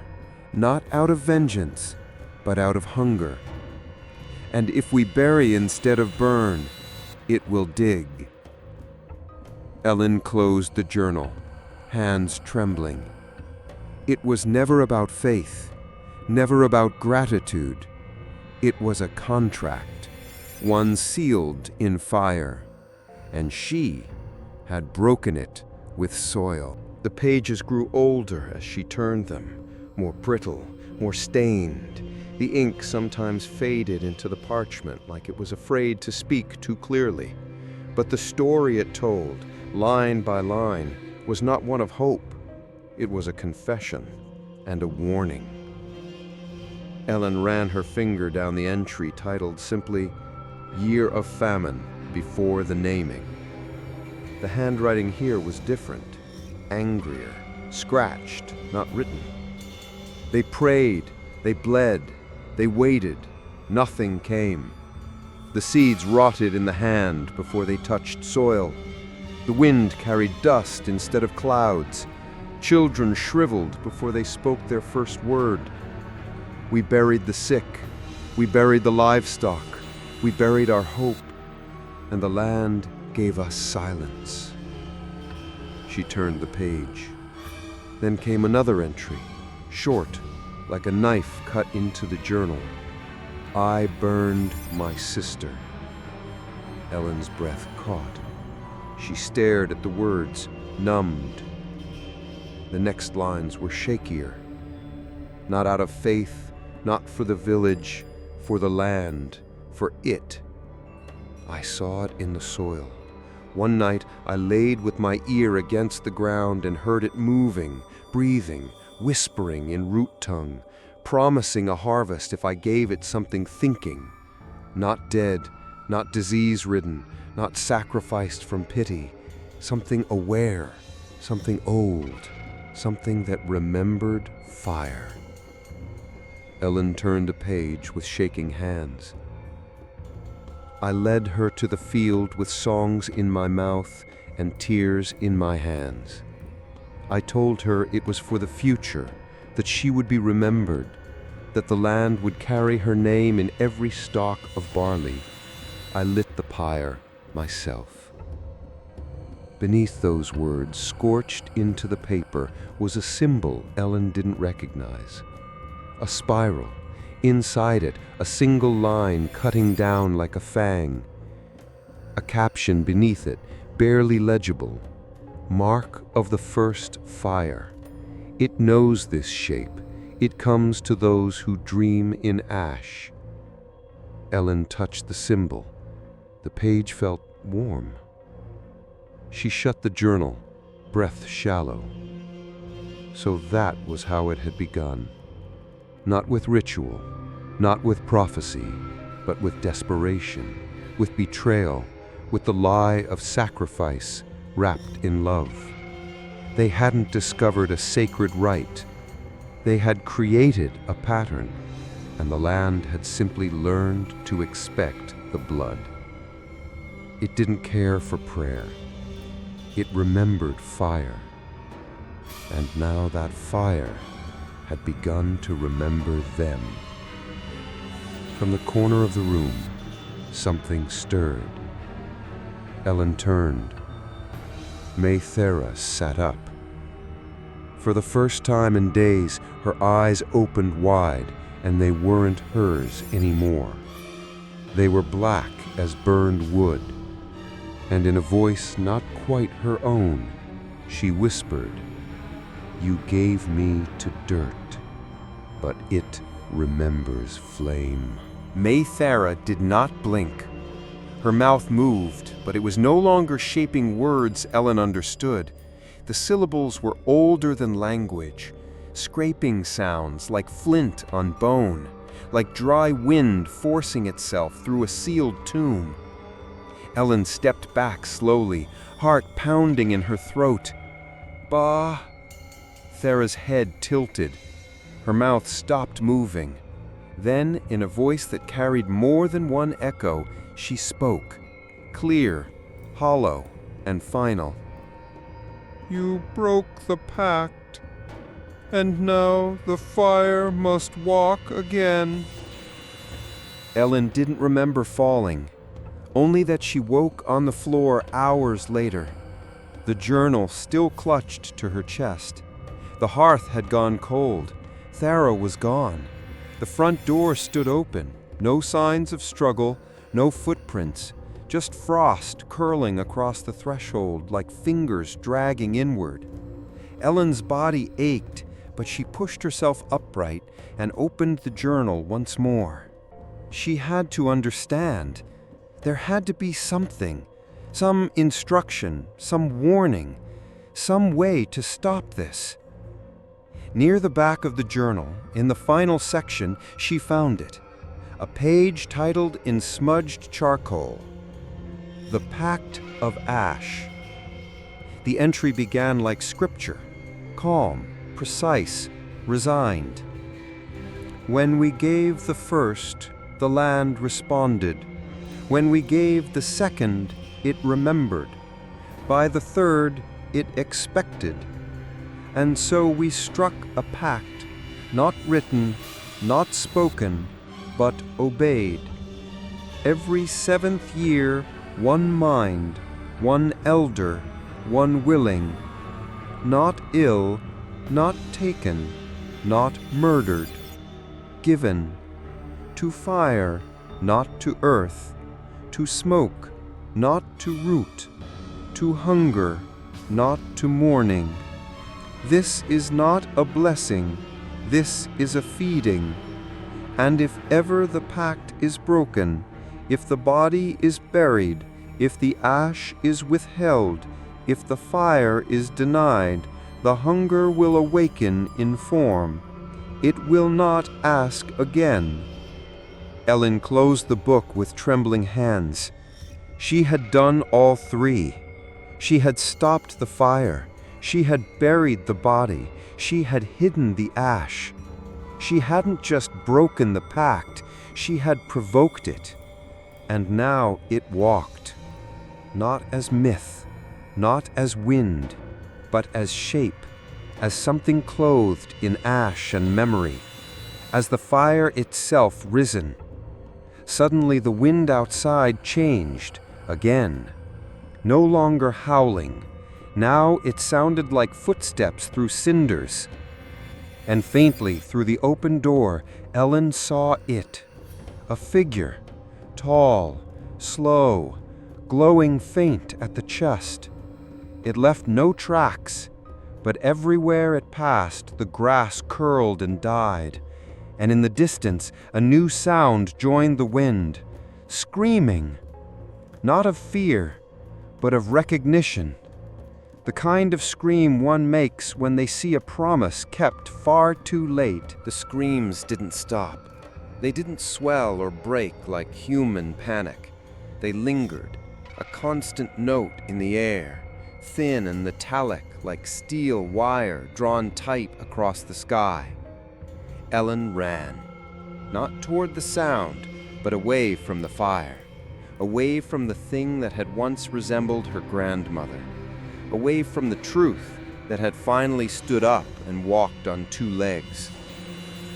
not out of vengeance, but out of hunger. And if we bury instead of burn, it will dig. Ellen closed the journal, hands trembling. It was never about faith, never about gratitude. It was a contract, one sealed in fire, and she had broken it with soil. The pages grew older as she turned them, more brittle, more stained. The ink sometimes faded into the parchment like it was afraid to speak too clearly. But the story it told, line by line, was not one of hope. It was a confession and a warning. Ellen ran her finger down the entry titled simply, "Year of Famine Before the Naming." The handwriting here was different, angrier, scratched, not written. They prayed, they bled, they waited. Nothing came. The seeds rotted in the hand before they touched soil. The wind carried dust instead of clouds. Children shriveled before they spoke their first word. We buried the sick. We buried the livestock. We buried our hope. And the land gave us silence. She turned the page. Then came another entry, short, like a knife cut into the journal. "I burned my sister." Ellen's breath caught. She stared at the words, numbed. The next lines were shakier. Not out of faith, not for the village, for the land, for it. I saw it in the soil. One night I laid with my ear against the ground and heard it moving, breathing, whispering in root tongue, promising a harvest if I gave it something thinking. Not dead, not disease-ridden, not sacrificed from pity. Something aware, something old, something that remembered fire. Ellen turned a page with shaking hands. I led her to the field with songs in my mouth and tears in my hands. I told her it was for the future, that she would be remembered, that the land would carry her name in every stalk of barley. I lit the pyre myself. Beneath those words, scorched into the paper, was a symbol Ellen didn't recognize. A spiral. Inside it, a single line cutting down like a fang. A caption beneath it, barely legible. Mark of the first fire. It knows this shape. It comes to those who dream in ash. Ellen touched the symbol. The page felt warm. She shut the journal, breath shallow. So that was how it had begun. Not with ritual, not with prophecy, but with desperation, with betrayal, with the lie of sacrifice wrapped in love. They hadn't discovered a sacred rite. They had created a pattern, and the land had simply learned to expect the blood. It didn't care for prayer. It remembered fire. And now that fire had begun to remember them. From the corner of the room, something stirred. Ellen turned. Maythera sat up. For the first time in days, her eyes opened wide, and they weren't hers anymore. They were black as burned wood, and in a voice not quite her own, she whispered, "You gave me to dirt, but it remembers flame." Maythera did not blink. Her mouth moved, but it was no longer shaping words Ellen understood. The syllables were older than language, scraping sounds like flint on bone, like dry wind forcing itself through a sealed tomb. Ellen stepped back slowly, heart pounding in her throat. "Bah." Thera's head tilted. Her mouth stopped moving. Then, in a voice that carried more than one echo, she spoke, clear, hollow, and final. "You broke the pact, and now the fire must walk again." Ellen didn't remember falling, only that she woke on the floor hours later. The journal still clutched to her chest. The hearth had gone cold. Thera was gone. The front door stood open. No signs of struggle, no footprints, just frost curling across the threshold like fingers dragging inward. Ellen's body ached, but she pushed herself upright and opened the journal once more. She had to understand. There had to be something, some instruction, some warning, some way to stop this. Near the back of the journal, in the final section, she found it. A page titled in smudged charcoal, "The Pact of Ash." The entry began like scripture, calm, precise, resigned. "When we gave the first, the land responded. When we gave the second, it remembered. By the third, it expected. And so we struck a pact, not written, not spoken, but obeyed. Every 7th year, one mind, one elder, one willing. Not ill, not taken, not murdered. Given. To fire, not to earth. To smoke, not to root. To hunger, not to mourning. This is not a blessing, this is a feeding. And if ever the pact is broken, if the body is buried, if the ash is withheld, if the fire is denied, the hunger will awaken in form. It will not ask again." Ellen closed the book with trembling hands. She had done all three. She had stopped the fire. She had buried the body. She had hidden the ash. She hadn't just broken the pact, she had provoked it. And now it walked, not as myth, not as wind, but as shape, as something clothed in ash and memory, as the fire itself risen. Suddenly the wind outside changed, again. no longer howling. Now it sounded like footsteps through cinders. And faintly through the open door, Ellen saw it. A figure, tall, slow, glowing faint at the chest. It left no tracks, but everywhere it passed, the grass curled and died. And in the distance, a new sound joined the wind, screaming, not of fear, but of recognition. The kind of scream one makes when they see a promise kept far too late. The screams didn't stop. They didn't swell or break like human panic. They lingered, a constant note in the air, thin and metallic like steel wire drawn tight across the sky. Ellen ran, not toward the sound, but away from the fire, away from the thing that had once resembled her grandmother, away from the truth that had finally stood up and walked on two legs.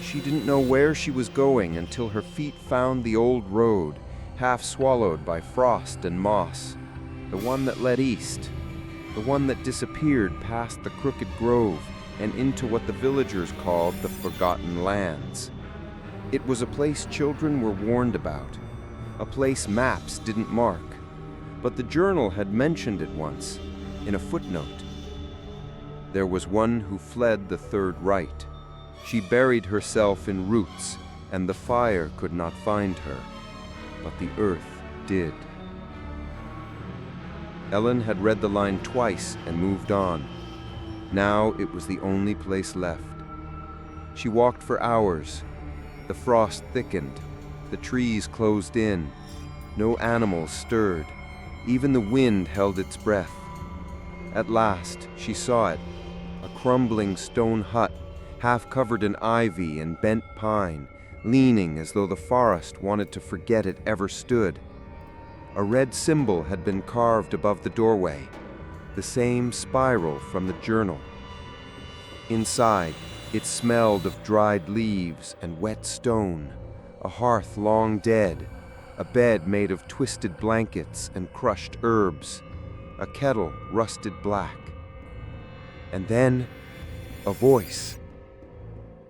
She didn't know where she was going until her feet found the old road, half swallowed by frost and moss, the one that led east, the one that disappeared past the crooked grove and into what the villagers called the Forgotten Lands. It was a place children were warned about, a place maps didn't mark, but the journal had mentioned it once, in a footnote. There was one who fled the third Rite. She buried herself in roots, and the fire could not find her, but the earth did. Ellen had read the line twice and moved on. Now it was the only place left. She walked for hours. The frost thickened. The trees closed in. No animals stirred. Even the wind held its breath. At last, she saw it, a crumbling stone hut, half covered in ivy and bent pine, leaning as though the forest wanted to forget it ever stood. A red symbol had been carved above the doorway, the same spiral from the journal. Inside, it smelled of dried leaves and wet stone, a hearth long dead, a bed made of twisted blankets and crushed herbs, a kettle rusted black. And then, a voice.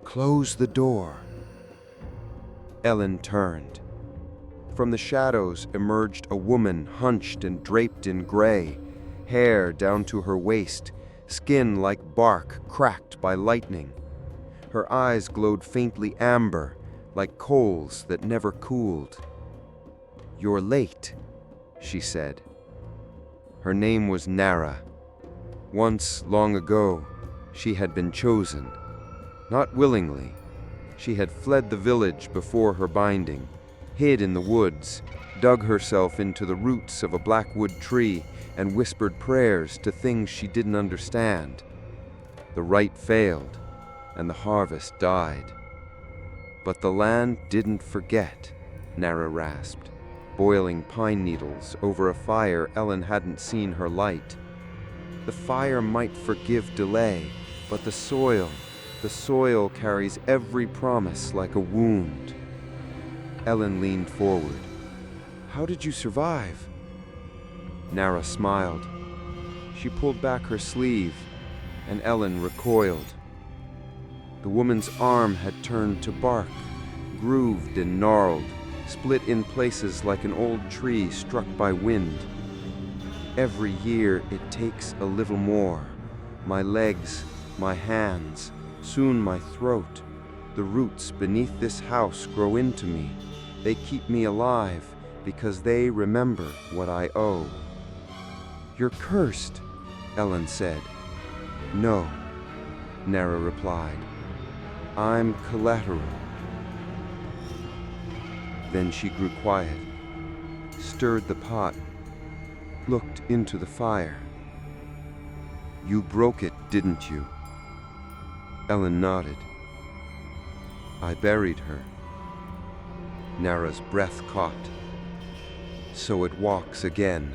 "Close the door." Ellen turned. From the shadows emerged a woman hunched and draped in gray, hair down to her waist, skin like bark cracked by lightning. Her eyes glowed faintly amber, like coals that never cooled. "You're late," she said. Her name was Nara. Once, long ago, she had been chosen. Not willingly. She had fled the village before her binding, hid in the woods, dug herself into the roots of a blackwood tree, and whispered prayers to things she didn't understand. The rite failed, and the harvest died. But the land didn't forget, Nara rasped, boiling pine needles over a fire Ellen hadn't seen her light. The fire might forgive delay, but the soil carries every promise like a wound. Ellen leaned forward. "How did you survive?" Nara smiled. She pulled back her sleeve, and Ellen recoiled. The woman's arm had turned to bark, grooved and gnarled, split in places like an old tree struck by wind. "Every year it takes a little more. My legs, my hands, soon my throat. The roots beneath this house grow into me. They keep me alive because they remember what I owe." "You're cursed," Ellen said. "No," Nara replied. "I'm collateral." Then she grew quiet, stirred the pot, looked into the fire. "You broke it, didn't you?" Ellen nodded. "I buried her." Nara's breath caught. "So it walks again."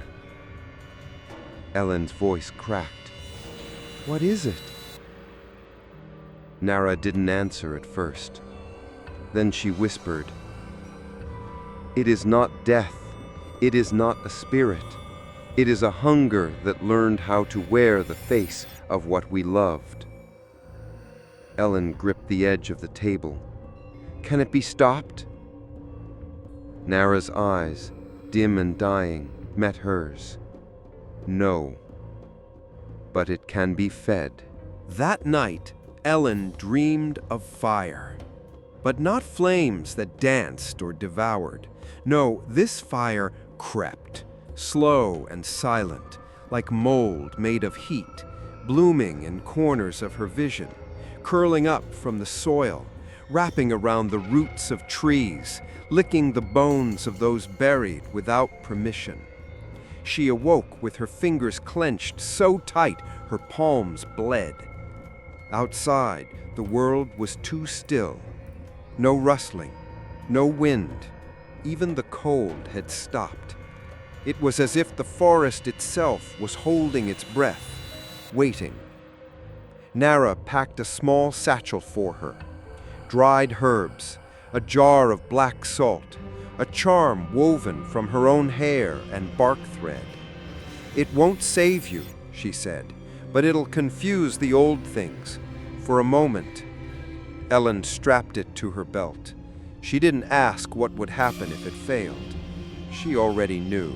Ellen's voice cracked. "What is it?" Nara didn't answer at first. Then she whispered, "It is not death. It is not a spirit. It is a hunger that learned how to wear the face of what we loved. Ellen gripped the edge of the table. Can it be stopped? Nara's eyes, dim and dying, met hers. No. But it can be fed. That night, Ellen dreamed of fire. But not flames that danced or devoured. No, this fire crept, slow and silent, like mold made of heat, blooming in corners of her vision, curling up from the soil, wrapping around the roots of trees, licking the bones of those buried without permission. She awoke with her fingers clenched so tight her palms bled. Outside, the world was too still. No rustling, no wind. Even the cold had stopped. It was as if the forest itself was holding its breath, waiting. Nara packed a small satchel for her. Dried herbs, a jar of black salt, a charm woven from her own hair and bark thread. It won't save you, she said, but it'll confuse the old things. For a moment, Ellen strapped it to her belt. She didn't ask what would happen if it failed. She already knew.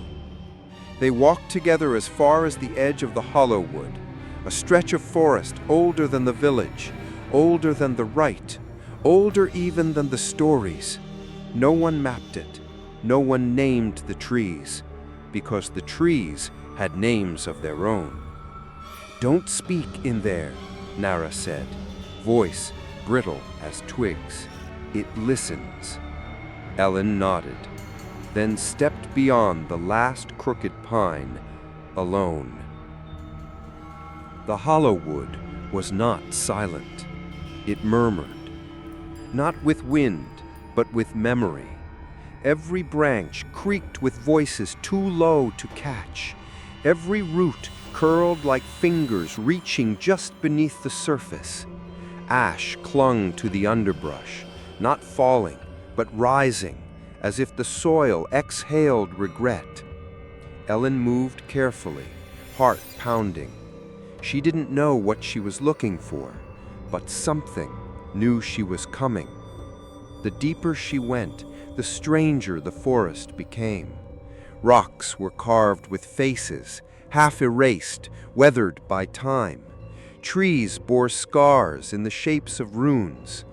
They walked together as far as the edge of the hollow wood, a stretch of forest older than the village, older than the Rite, older even than the stories. No one mapped it. No one named the trees, because the trees had names of their own. Don't speak in there, Nara said, voice brittle as twigs. It listens. Ellen nodded, then stepped beyond the last crooked pine, alone. The hollow wood was not silent. It murmured, not with wind, but with memory. Every branch creaked with voices too low to catch. Every root curled like fingers reaching just beneath the surface. Ash clung to the underbrush, not falling, but rising, as if the soil exhaled regret. Ellen moved carefully, heart pounding. She didn't know what she was looking for, but something knew she was coming. The deeper she went, the stranger the forest became. Rocks were carved with faces, half erased, weathered by time. Trees bore scars in the shapes of runes.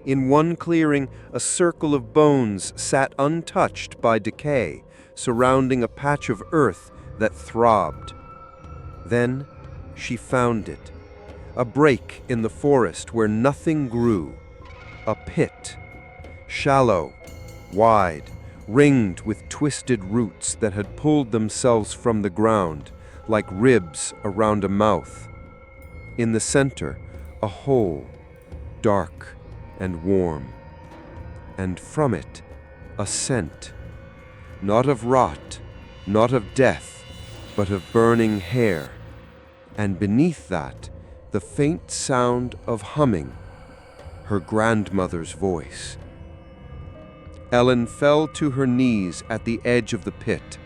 In one clearing, a circle of bones sat untouched by decay, surrounding a patch of earth that throbbed. Then she found it, a break in the forest where nothing grew, a pit, shallow, wide, ringed with twisted roots that had pulled themselves from the ground, like ribs around a mouth. In the center, a hole, dark and warm, and from it, a scent, not of rot, not of death, but of burning hair, and beneath that, the faint sound of humming, her grandmother's voice. Ellen fell to her knees at the edge of the pit.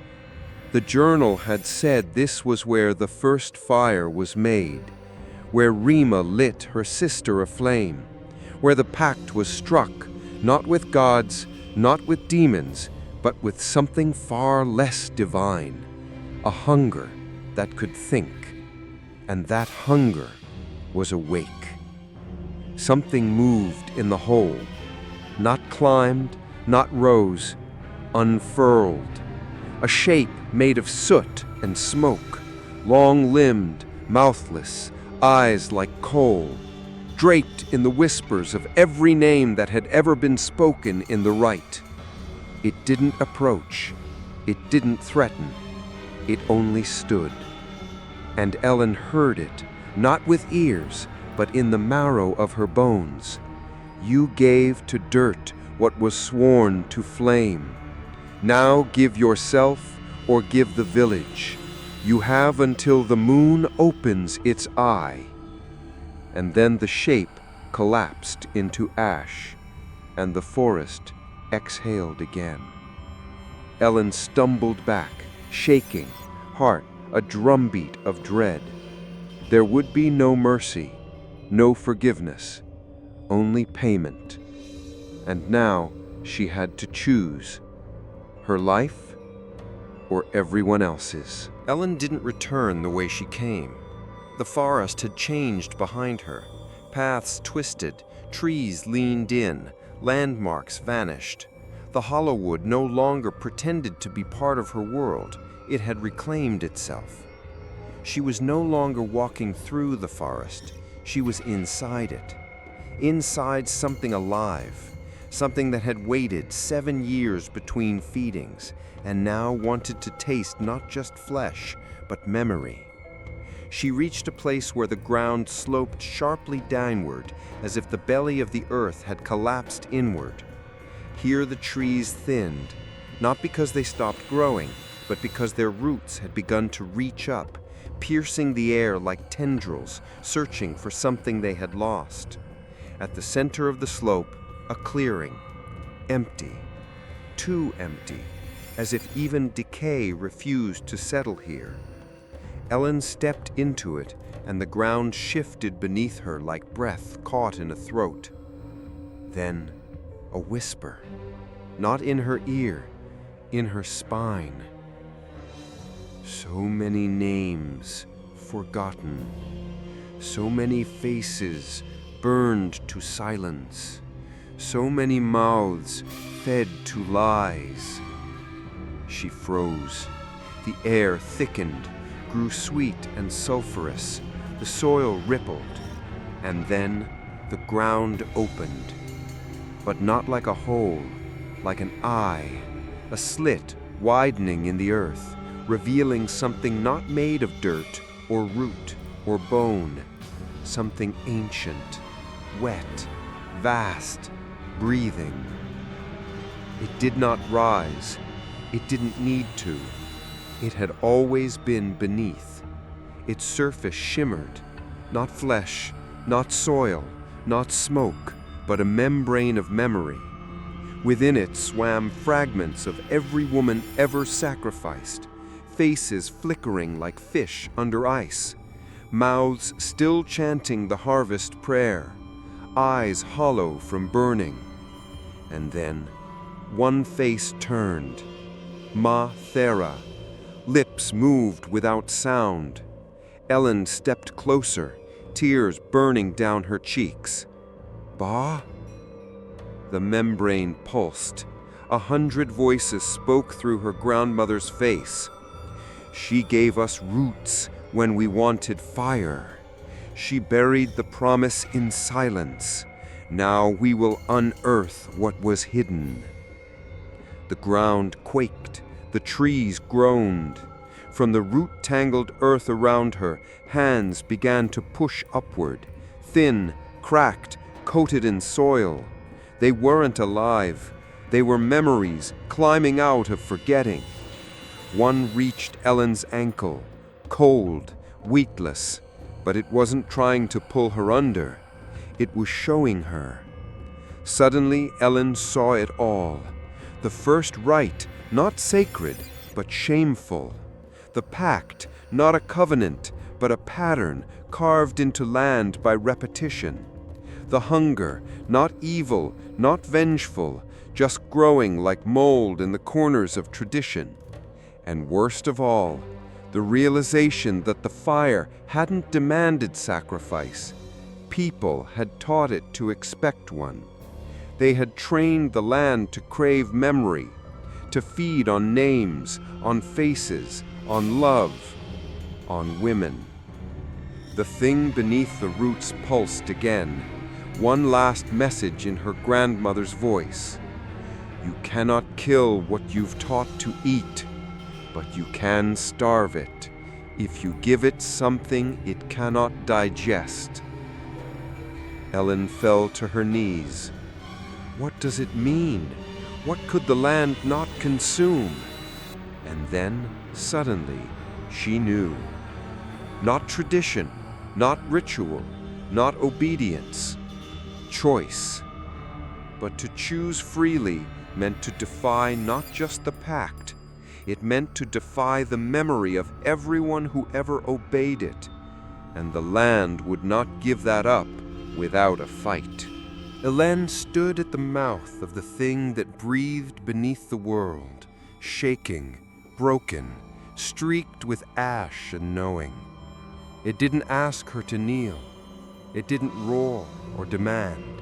The journal had said this was where the first fire was made, where Rima lit her sister aflame, where the pact was struck, not with gods, not with demons, but with something far less divine, a hunger that could think, and that hunger was awake. Something moved in the hole, not climbed, not rose, unfurled, a shape made of soot and smoke, long-limbed, mouthless, eyes like coal, draped in the whispers of every name that had ever been spoken in the Rite. It didn't approach, it didn't threaten, it only stood. And Ellen heard it, not with ears, but in the marrow of her bones. You gave to dirt what was sworn to flame. Now give yourself or give the village. You have until the moon opens its eye. And then the shape collapsed into ash, and the forest exhaled again. Ellen stumbled back, shaking, heart a drumbeat of dread. There would be no mercy, no forgiveness, only payment. And now she had to choose her life or everyone else's. Ellen didn't return the way she came. The forest had changed behind her. Paths twisted, trees leaned in, landmarks vanished. The Hollowwood no longer pretended to be part of her world. It had reclaimed itself. She was no longer walking through the forest. She was inside it. Inside something alive, something that had waited 7 years between feedings and now wanted to taste not just flesh, but memory. She reached a place where the ground sloped sharply downward, as if the belly of the earth had collapsed inward. Here the trees thinned, not because they stopped growing, but because their roots had begun to reach up, piercing the air like tendrils, searching for something they had lost. At the center of the slope, a clearing, empty, too empty, as if even decay refused to settle here. Ellen stepped into it, and the ground shifted beneath her like breath caught in a throat. Then, a whisper, not in her ear, in her spine. So many names forgotten, so many faces burned to silence, so many mouths fed to lies. She froze. The air thickened, grew sweet and sulphurous. The soil rippled, and then the ground opened. But not like a hole, like an eye, a slit widening in the earth, revealing something not made of dirt or root or bone, something ancient, wet, vast, breathing. It did not rise. It didn't need to. It had always been beneath. Its surface shimmered, not flesh, not soil, not smoke, but a membrane of memory. Within it swam fragments of every woman ever sacrificed, faces flickering like fish under ice, mouths still chanting the harvest prayer, eyes hollow from burning. And then, one face turned, Ma Thera. Lips moved without sound. Ellen stepped closer, tears burning down her cheeks. Ba? The membrane pulsed. 100 voices spoke through her grandmother's face. She gave us roots when we wanted fire. She buried the promise in silence. Now we will unearth what was hidden. The ground quaked. The trees groaned. From the root-tangled earth around her, hands began to push upward, thin, cracked, coated in soil. They weren't alive. They were memories climbing out of forgetting. One reached Ellen's ankle, cold, weightless, but it wasn't trying to pull her under. It was showing her. Suddenly, Ellen saw it all. The first rite, not sacred, but shameful. The pact, not a covenant, but a pattern carved into land by repetition. The hunger, not evil, not vengeful, just growing like mold in the corners of tradition. And worst of all, the realization that the fire hadn't demanded sacrifice. People had taught it to expect one. They had trained the land to crave memory, to feed on names, on faces, on love, on women. The thing beneath the roots pulsed again, one last message in her grandmother's voice. You cannot kill what you've taught to eat, but you can starve it if you give it something it cannot digest. Ellen fell to her knees. What does it mean? What could the land not consume? And then, suddenly, she knew. Not tradition, not ritual, not obedience. Choice. But to choose freely meant to defy not just the pact. It meant to defy the memory of everyone who ever obeyed it, and the land would not give that up without a fight. Hélène stood at the mouth of the thing that breathed beneath the world, shaking, broken, streaked with ash and knowing. It didn't ask her to kneel. It didn't roar or demand.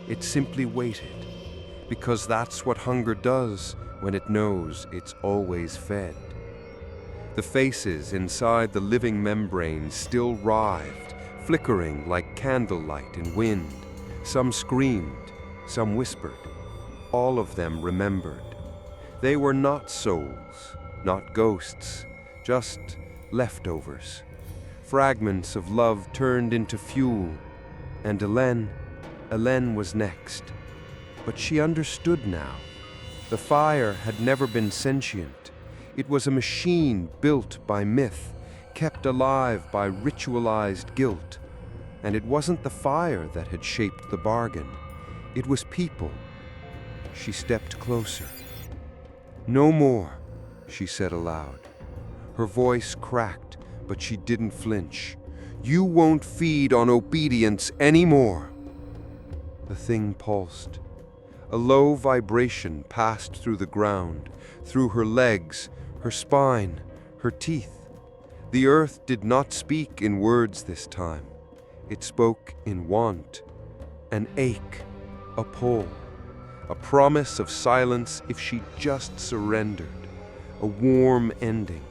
It simply waited, because that's what hunger does when it knows it's always fed. The faces inside the living membrane still writhed, flickering like candlelight in wind. Some screamed, some whispered. All of them remembered. They were not souls, not ghosts, just leftovers. Fragments of love turned into fuel. And Hélène was next. But she understood now. The fire had never been sentient. It was a machine built by myth, kept alive by ritualized guilt. And it wasn't the fire that had shaped the bargain. It was people. She stepped closer. "No more," she said aloud. Her voice cracked, but she didn't flinch. "You won't feed on obedience anymore." The thing pulsed. A low vibration passed through the ground, through her legs, her spine, her teeth. The earth did not speak in words this time. It spoke in want, an ache, a pull, a promise of silence if she just surrendered, a warm ending,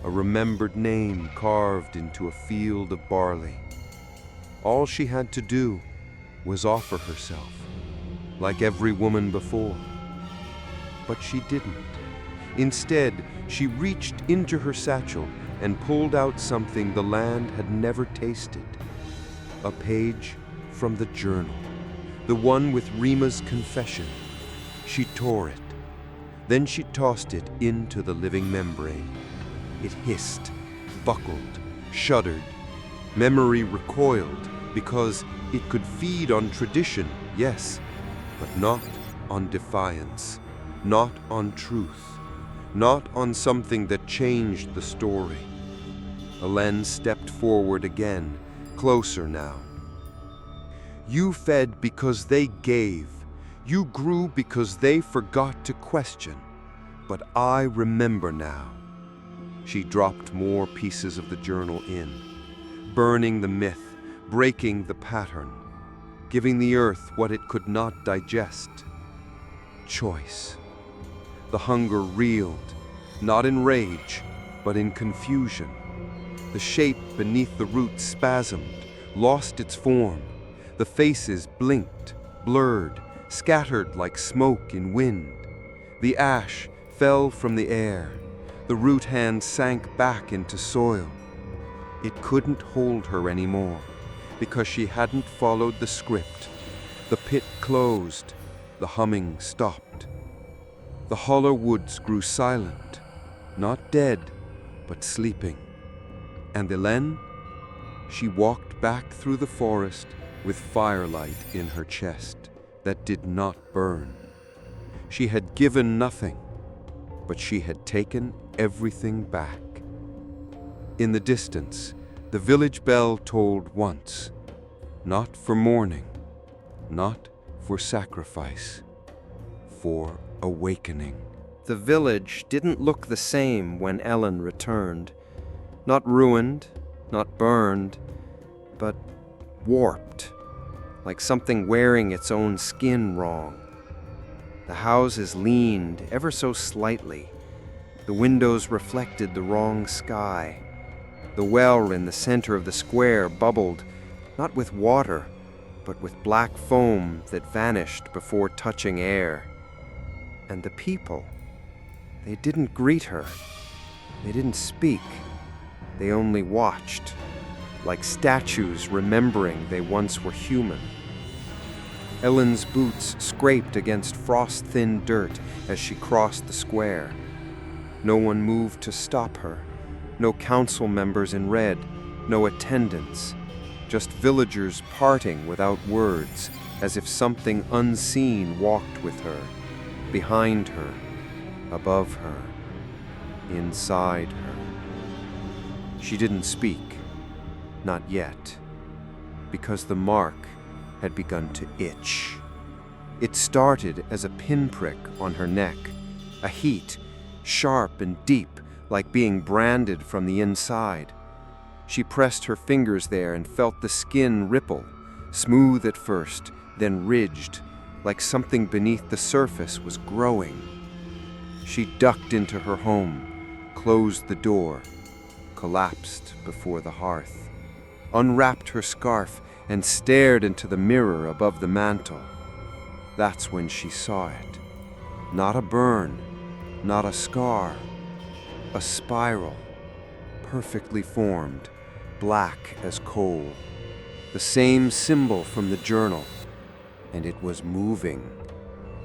a remembered name carved into a field of barley. All she had to do was offer herself, like every woman before. But she didn't. Instead, she reached into her satchel and pulled out something the land had never tasted. A page from the journal, the one with Rima's confession. She tore it. Then she tossed it into the living membrane. It hissed, buckled, shuddered. Memory recoiled because it could feed on tradition, yes, but not on defiance, not on truth, not on something that changed the story. Hélène stepped forward again, closer now. "You fed because they gave. You grew because they forgot to question. But I remember now." She dropped more pieces of the journal in, burning the myth, breaking the pattern, giving the earth what it could not digest. Choice. The hunger reeled, not in rage, but in confusion. The shape beneath the roots spasmed, lost its form. The faces blinked, blurred, scattered like smoke in wind. The ash fell from the air. The root hand sank back into soil. It couldn't hold her anymore, because she hadn't followed the script. The pit closed. The humming stopped. The hollow woods grew silent, not dead, but sleeping. And Hélène? She walked back through the forest with firelight in her chest that did not burn. She had given nothing, but she had taken everything back. In the distance, the village bell tolled once, not for mourning, not for sacrifice, for awakening. The village didn't look the same when Ellen returned. Not ruined, not burned, but warped, like something wearing its own skin wrong. The houses leaned ever so slightly. The windows reflected the wrong sky. The well in the center of the square bubbled, not with water, but with black foam that vanished before touching air. And the people, they didn't greet her. They didn't speak. They only watched, like statues remembering they once were human. Ellen's boots scraped against frost-thin dirt as she crossed the square. No one moved to stop her. No council members in red, no attendants. Just villagers parting without words, as if something unseen walked with her, behind her, above her. inside her. She didn't speak, not yet, because the mark had begun to itch. It started as a pinprick on her neck, a heat, sharp and deep, like being branded from the inside. She pressed her fingers there and felt the skin ripple, smooth at first, then ridged, like something beneath the surface was growing. She ducked into her home, closed the door, collapsed before the hearth, unwrapped her scarf, and stared into the mirror above the mantel. That's when she saw it. Not a burn, not a scar, a spiral, perfectly formed, black as coal. The same symbol from the journal, and it was moving.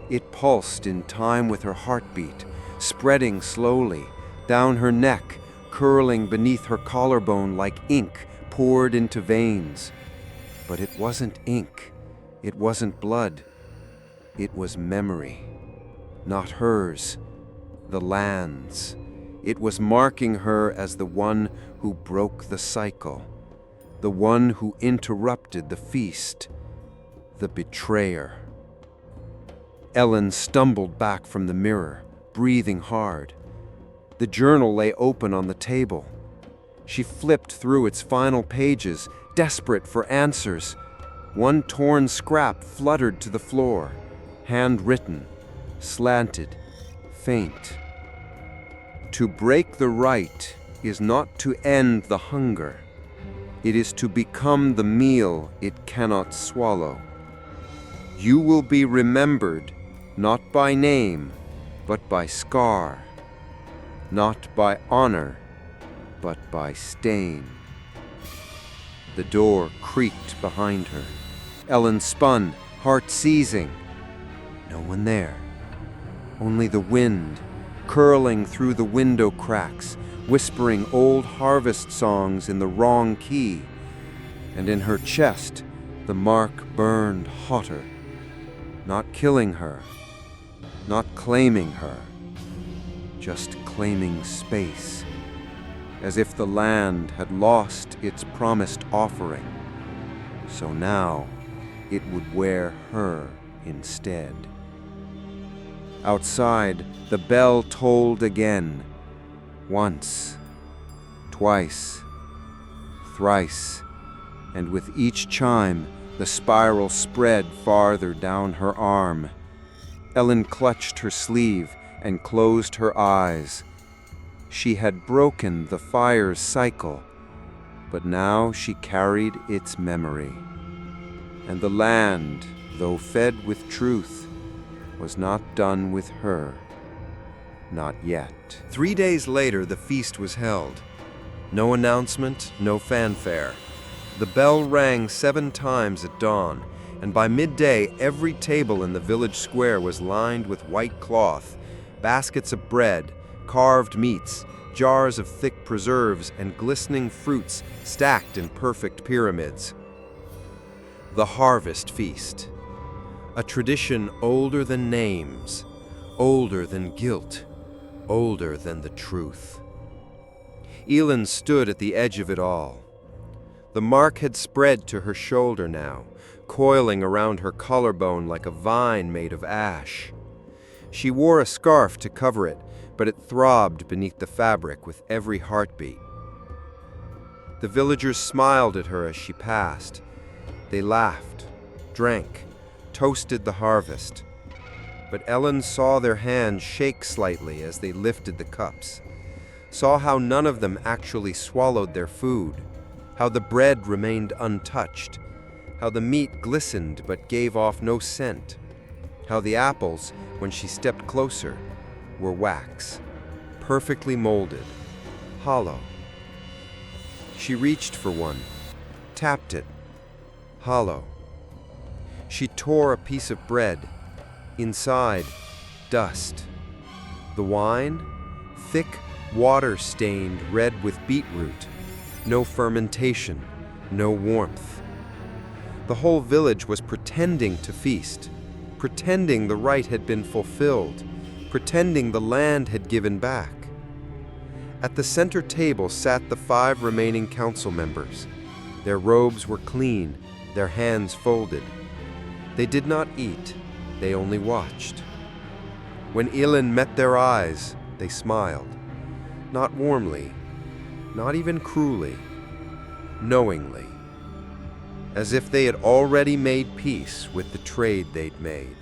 It pulsed in time with her heartbeat, spreading slowly, down her neck, curling beneath her collarbone like ink poured into veins. But it wasn't ink, it wasn't blood, it was memory. Not hers, the land's. It was marking her as the one who broke the cycle, the one who interrupted the feast, the betrayer. Ellen stumbled back from the mirror, breathing hard. The journal lay open on the table. She flipped through its final pages, desperate for answers. One torn scrap fluttered to the floor, handwritten, slanted, faint. To break the rite is not to end the hunger. It is to become the meal it cannot swallow. You will be remembered not by name, but by scar. Not by honor, but by stain. The door creaked behind her. Ellen spun, heart seizing. No one there. Only the wind, curling through the window cracks, whispering old harvest songs in the wrong key. And in her chest, the mark burned hotter. Not killing her, not claiming her, just claiming space, as if the land had lost its promised offering. So now it would wear her instead. Outside, the bell tolled again. Once, twice, thrice, and with each chime, the spiral spread farther down her arm. Ellen clutched her sleeve and closed her eyes. She had broken the fire's cycle, but now she carried its memory. And the land, though fed with truth, was not done with her. Not yet. 3 days later, the feast was held. No announcement, no fanfare. The bell rang 7 times at dawn, and by midday, every table in the village square was lined with white cloth, baskets of bread, carved meats, jars of thick preserves, and glistening fruits stacked in perfect pyramids. The Harvest Feast. A tradition older than names, older than guilt, older than the truth. Elin stood at the edge of it all. The mark had spread to her shoulder now, coiling around her collarbone like a vine made of ash. She wore a scarf to cover it, but it throbbed beneath the fabric with every heartbeat. The villagers smiled at her as she passed. They laughed, drank, toasted the harvest. But Ellen saw their hands shake slightly as they lifted the cups, saw how none of them actually swallowed their food, how the bread remained untouched, how the meat glistened but gave off no scent, how the apples, when she stepped closer, were wax, perfectly molded, hollow. She reached for one, tapped it, hollow. She tore a piece of bread. Inside, dust. The wine, thick, water-stained red with beetroot. No fermentation, no warmth. The whole village was pretending to feast, pretending the rite had been fulfilled, pretending the land had given back. At the center table sat the 5 remaining council members. Their robes were clean, their hands folded. They did not eat, they only watched. When Elin met their eyes, they smiled. Not warmly, not even cruelly, knowingly, as if they had already made peace with the trade they'd made.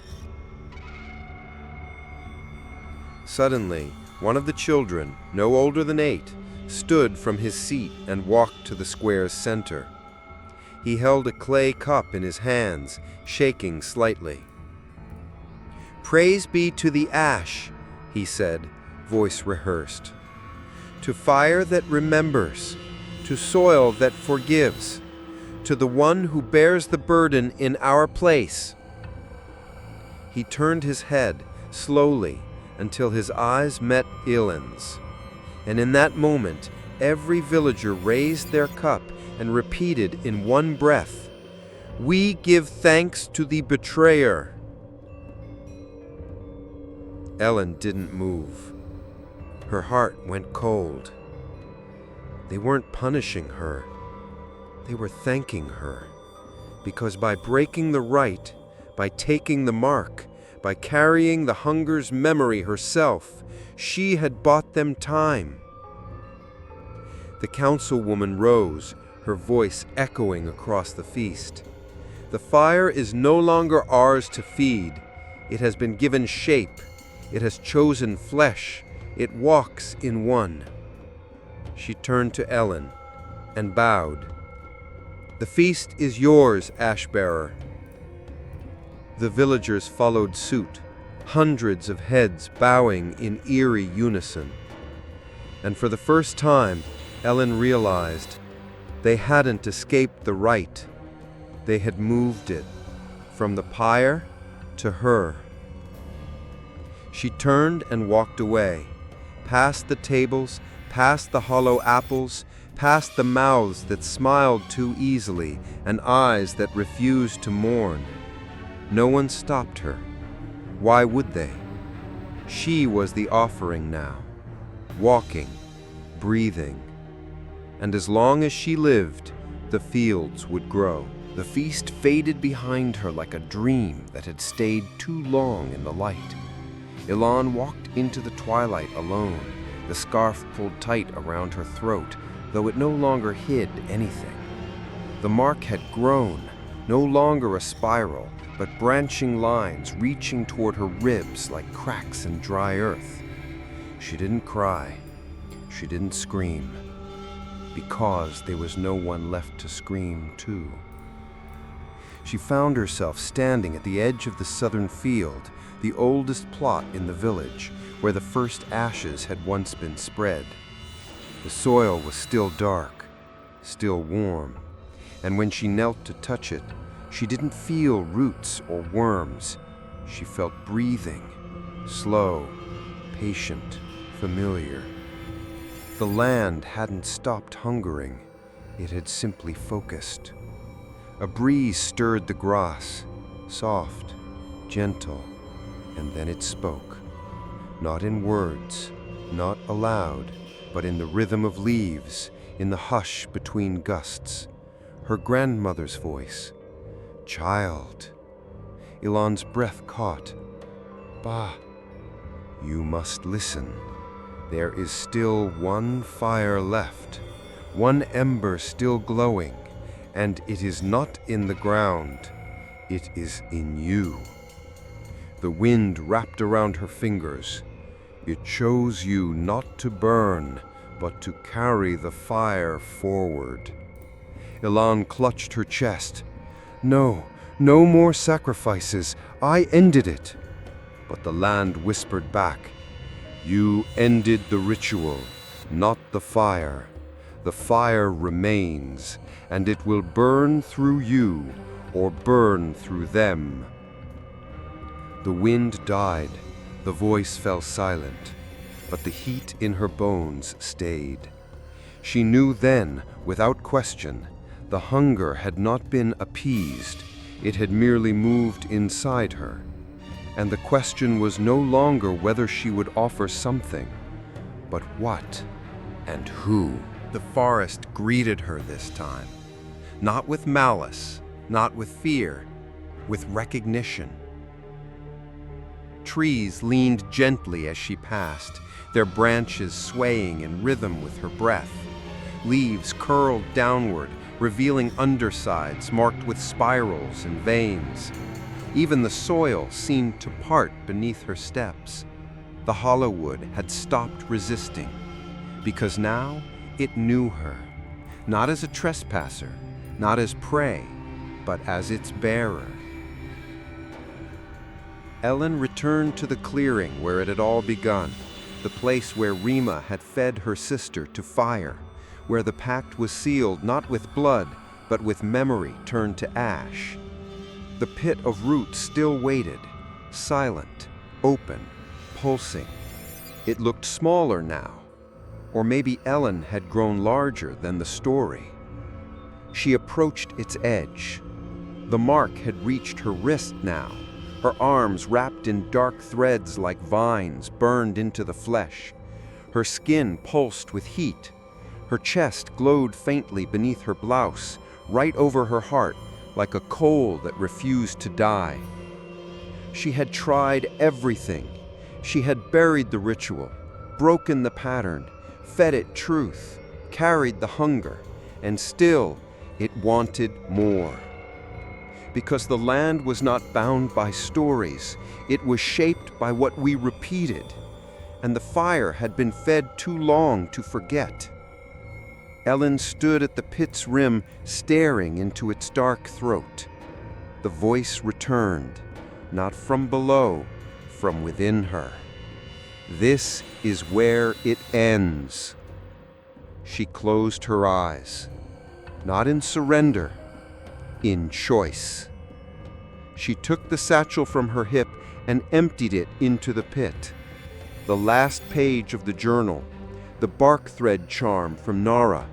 Suddenly, one of the children, no older than 8, stood from his seat and walked to the square's center. He held a clay cup in his hands, shaking slightly. "Praise be to the ash," he said, voice rehearsed. "To fire that remembers, to soil that forgives, to the one who bears the burden in our place." He turned his head, slowly, until his eyes met Elin's. And in that moment, every villager raised their cup and repeated in one breath, "We give thanks to the betrayer." Elin didn't move. Her heart went cold. They weren't punishing her. They were thanking her. Because by breaking the rite, by taking the mark, by carrying the hunger's memory herself, she had bought them time. The councilwoman rose, her voice echoing across the feast. "The fire is no longer ours to feed. It has been given shape. It has chosen flesh. It walks in one." She turned to Elin and bowed. "The feast is yours, Ash-bearer." The villagers followed suit, hundreds of heads bowing in eerie unison. And for the first time, Elin realized they hadn't escaped the rite. They had moved it from the pyre to her. She turned and walked away, past the tables, past the hollow apples, past the mouths that smiled too easily and eyes that refused to mourn. No one stopped her. Why would they? She was the offering now, walking, breathing. And as long as she lived, the fields would grow. The feast faded behind her like a dream that had stayed too long in the light. Elin walked into the twilight alone, the scarf pulled tight around her throat, though it no longer hid anything. The mark had grown, no longer a spiral, but branching lines reaching toward her ribs like cracks in dry earth. She didn't cry. She didn't scream. Because there was no one left to scream too. She found herself standing at the edge of the southern field, the oldest plot in the village, where the first ashes had once been spread. The soil was still dark, still warm, and when she knelt to touch it, she didn't feel roots or worms. She felt breathing, slow, patient, familiar. The land hadn't stopped hungering, it had simply focused. A breeze stirred the grass, soft, gentle, and then it spoke. Not in words, not aloud, but in the rhythm of leaves, in the hush between gusts. Her grandmother's voice. "Child." Elin's breath caught. "Bah, you must listen. There is still one fire left, one ember still glowing, and it is not in the ground, it is in you." The wind wrapped around her fingers. It chose you not to burn, but to carry the fire forward. Elin clutched her chest. "No, no more sacrifices. I ended it." But the land whispered back, "You ended the ritual, not the fire. The fire remains, and it will burn through you or burn through them." The wind died, the voice fell silent, but the heat in her bones stayed. She knew then, without question, the hunger had not been appeased, it had merely moved inside her. And the question was no longer whether she would offer something, but what. And who? The forest greeted her this time, not with malice, not with fear, with recognition. Trees leaned gently as she passed, their branches swaying in rhythm with her breath. Leaves curled downward, revealing undersides marked with spirals and veins. Even the soil seemed to part beneath her steps. The hollow wood had stopped resisting, because now it knew her, not as a trespasser, not as prey, but as its bearer. Ellen returned to the clearing where it had all begun, the place where Rima had fed her sister to fire, where the pact was sealed not with blood, but with memory turned to ash. The pit of roots still waited, silent, open, pulsing. It looked smaller now, or maybe Ellen had grown larger than the story. She approached its edge. The mark had reached her wrist now, her arms wrapped in dark threads like vines burned into the flesh. Her skin pulsed with heat. Her chest glowed faintly beneath her blouse, right over her heart, like a coal that refused to die. She had tried everything. She had buried the ritual, broken the pattern, fed it truth, carried the hunger, and still it wanted more. Because the land was not bound by stories, it was shaped by what we repeated, and the fire had been fed too long to forget. Ellen stood at the pit's rim, staring into its dark throat. The voice returned, not from below, from within her. This is where it ends. She closed her eyes, not in surrender, in choice. She took the satchel from her hip and emptied it into the pit. The last page of the journal, the bark thread charm from Nara,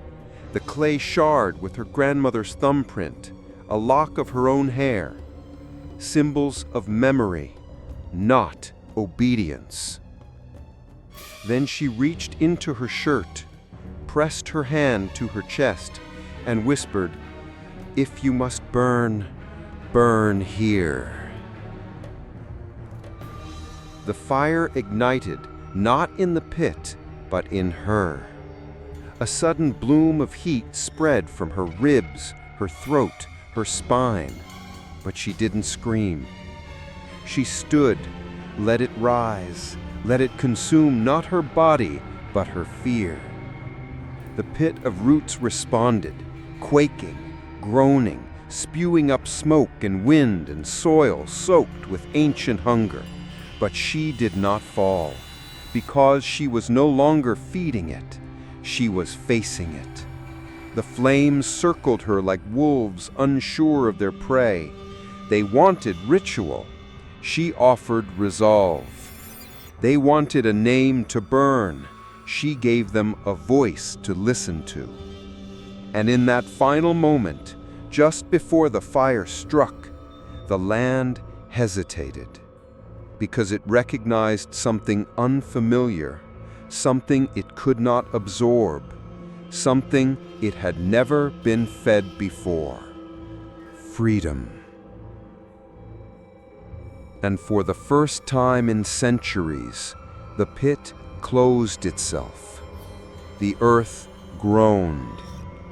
the clay shard with her grandmother's thumbprint, a lock of her own hair, symbols of memory, not obedience. Then she reached into her shirt, pressed her hand to her chest, and whispered, "If you must burn, burn here." The fire ignited, not in the pit, but in her. A sudden bloom of heat spread from her ribs, her throat, her spine, but she didn't scream. She stood, let it rise, let it consume not her body, but her fear. The pit of roots responded, quaking, groaning, spewing up smoke and wind and soil soaked with ancient hunger. But she did not fall, because she was no longer feeding it. She was facing it. The flames circled her like wolves unsure of their prey. They wanted ritual. She offered resolve. They wanted a name to burn. She gave them a voice to listen to. And in that final moment, just before the fire struck, the land hesitated, because it recognized something unfamiliar, something it could not absorb, something it had never been fed before: freedom. And for the first time in centuries, the pit closed itself. The earth groaned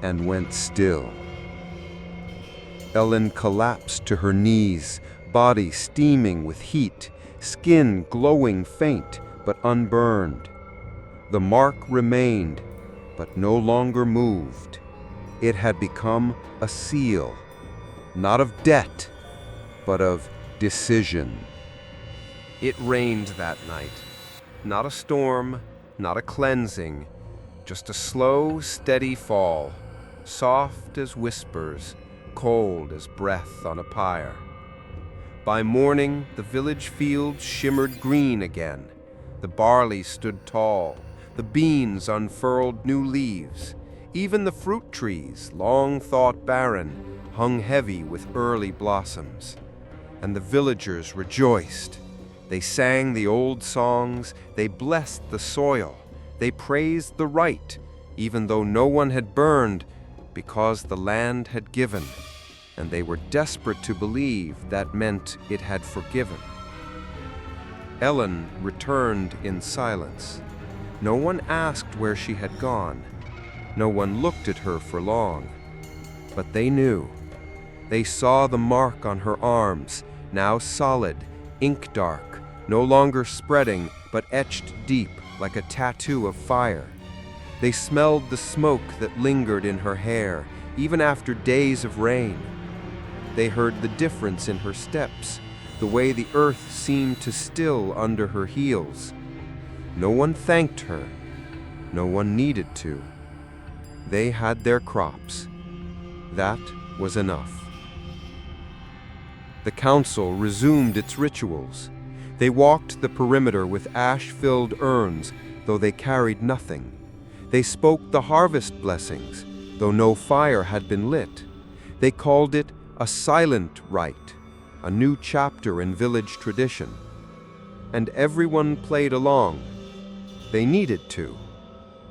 and went still. Ellen collapsed to her knees, body steaming with heat, skin glowing faint but unburned. The mark remained, but no longer moved. It had become a seal, not of debt, but of decision. It rained that night. Not a storm, not a cleansing, just a slow, steady fall, soft as whispers, cold as breath on a pyre. By morning, the village fields shimmered green again. The barley stood tall, the beans unfurled new leaves. Even the fruit trees, long thought barren, hung heavy with early blossoms. And the villagers rejoiced. They sang the old songs, they blessed the soil, they praised the Rite, even though no one had burned, because the land had given, and they were desperate to believe that meant it had forgiven. Ellen returned in silence. No one asked where she had gone. No one looked at her for long. But they knew. They saw the mark on her arms, now solid, ink-dark, no longer spreading, but etched deep like a tattoo of fire. They smelled the smoke that lingered in her hair, even after days of rain. They heard the difference in her steps, the way the earth seemed to still under her heels. No one thanked her. No one needed to. They had their crops. That was enough. The council resumed its rituals. They walked the perimeter with ash-filled urns, though they carried nothing. They spoke the harvest blessings, though no fire had been lit. They called it a silent rite, a new chapter in village tradition. And everyone played along. They needed to,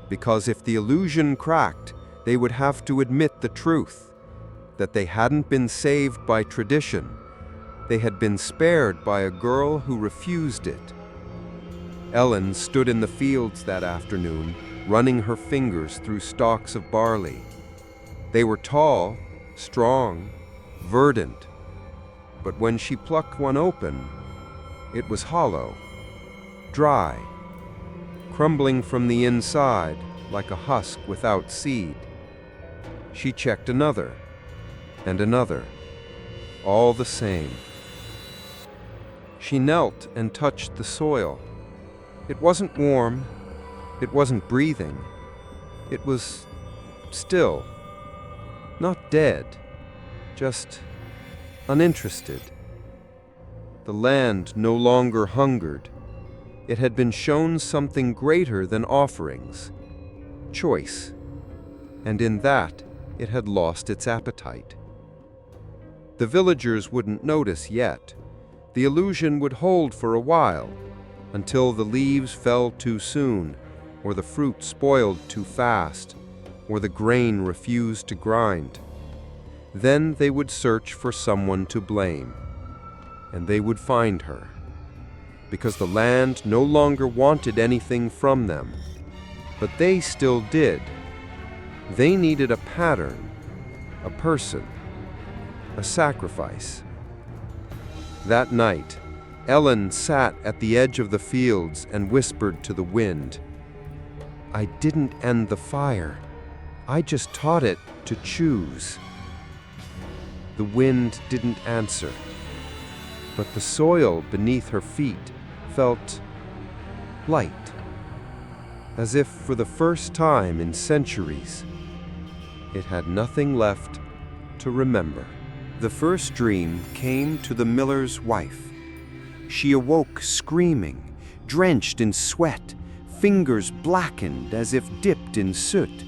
because if the illusion cracked, they would have to admit the truth, that they hadn't been saved by tradition. They had been spared by a girl who refused it. Ellen stood in the fields that afternoon, running her fingers through stalks of barley. They were tall, strong, verdant, but when she plucked one open, it was hollow, dry, crumbling from the inside like a husk without seed. She checked another, and another, all the same. She knelt and touched the soil. It wasn't warm, it wasn't breathing. It was still, not dead, just uninterested. The land no longer hungered. It had been shown something greater than offerings, choice, and in that it had lost its appetite. The villagers wouldn't notice yet. The illusion would hold for a while, until the leaves fell too soon, or the fruit spoiled too fast, or the grain refused to grind. Then they would search for someone to blame, and they would find her, because the land no longer wanted anything from them. But they still did. They needed a pattern, a person, a sacrifice. That night, Ellen sat at the edge of the fields and whispered to the wind, "I didn't end the fire. I just taught it to choose." The wind didn't answer, but the soil beneath her feet felt light, as if for the first time in centuries, it had nothing left to remember. The first dream came to the miller's wife. She awoke screaming, drenched in sweat, fingers blackened as if dipped in soot.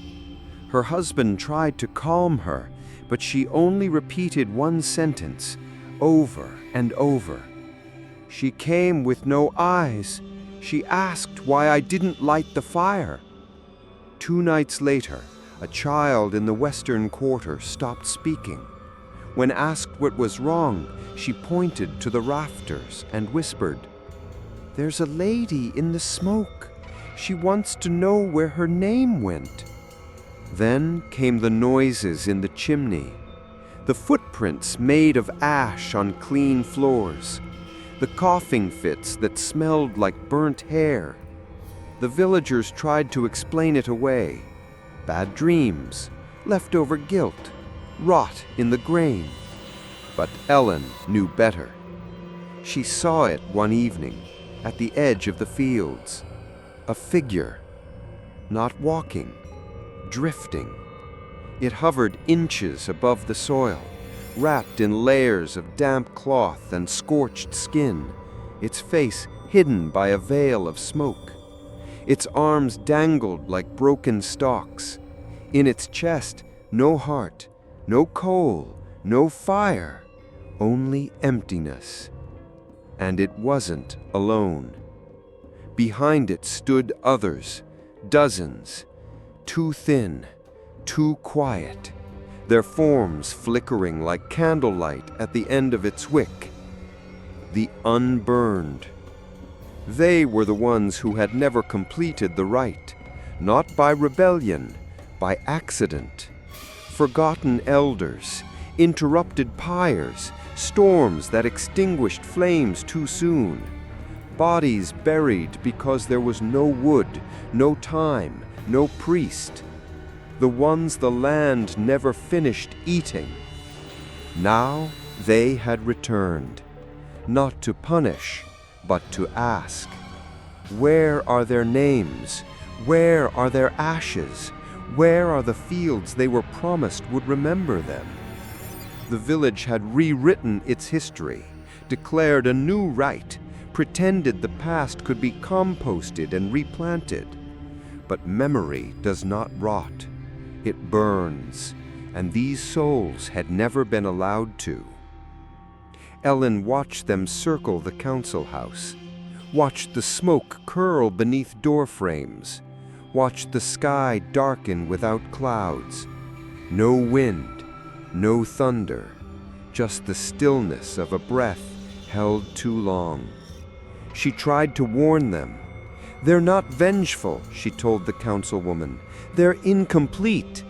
Her husband tried to calm her, but she only repeated one sentence, over and over. She came with no eyes. She asked why I didn't light the fire. 2 nights later, a child in the western quarter stopped speaking. When asked what was wrong, she pointed to the rafters and whispered, "There's a lady in the smoke. She wants to know where her name went." Then came the noises in the chimney, the footprints made of ash on clean floors, the coughing fits that smelled like burnt hair. The villagers tried to explain it away. Bad dreams, leftover guilt, rot in the grain. But Ellen knew better. She saw it one evening, at the edge of the fields. A figure, not walking, drifting. It hovered inches above the soil, wrapped in layers of damp cloth and scorched skin, its face hidden by a veil of smoke. Its arms dangled like broken stalks. In its chest, no heart, no coal, no fire, only emptiness. And it wasn't alone. Behind it stood others, dozens. too thin, too quiet, their forms flickering like candlelight at the end of its wick. The unburned. They were the ones who had never completed the rite, not by rebellion, by accident. Forgotten elders, interrupted pyres, storms that extinguished flames too soon. Bodies buried because there was no wood, no time, no priest. The ones the land never finished eating. Now they had returned, not to punish, but to ask. Where are their names? Where are their ashes? Where are the fields they were promised would remember them? The village had rewritten its history, declared a new rite, pretended the past could be composted and replanted. But memory does not rot. It burns, and these souls had never been allowed to. Ellen watched them circle the council house, watched the smoke curl beneath door frames, watched the sky darken without clouds. No wind, no thunder, just the stillness of a breath held too long. She tried to warn them. "They're not vengeful," she told the councilwoman. "They're incomplete."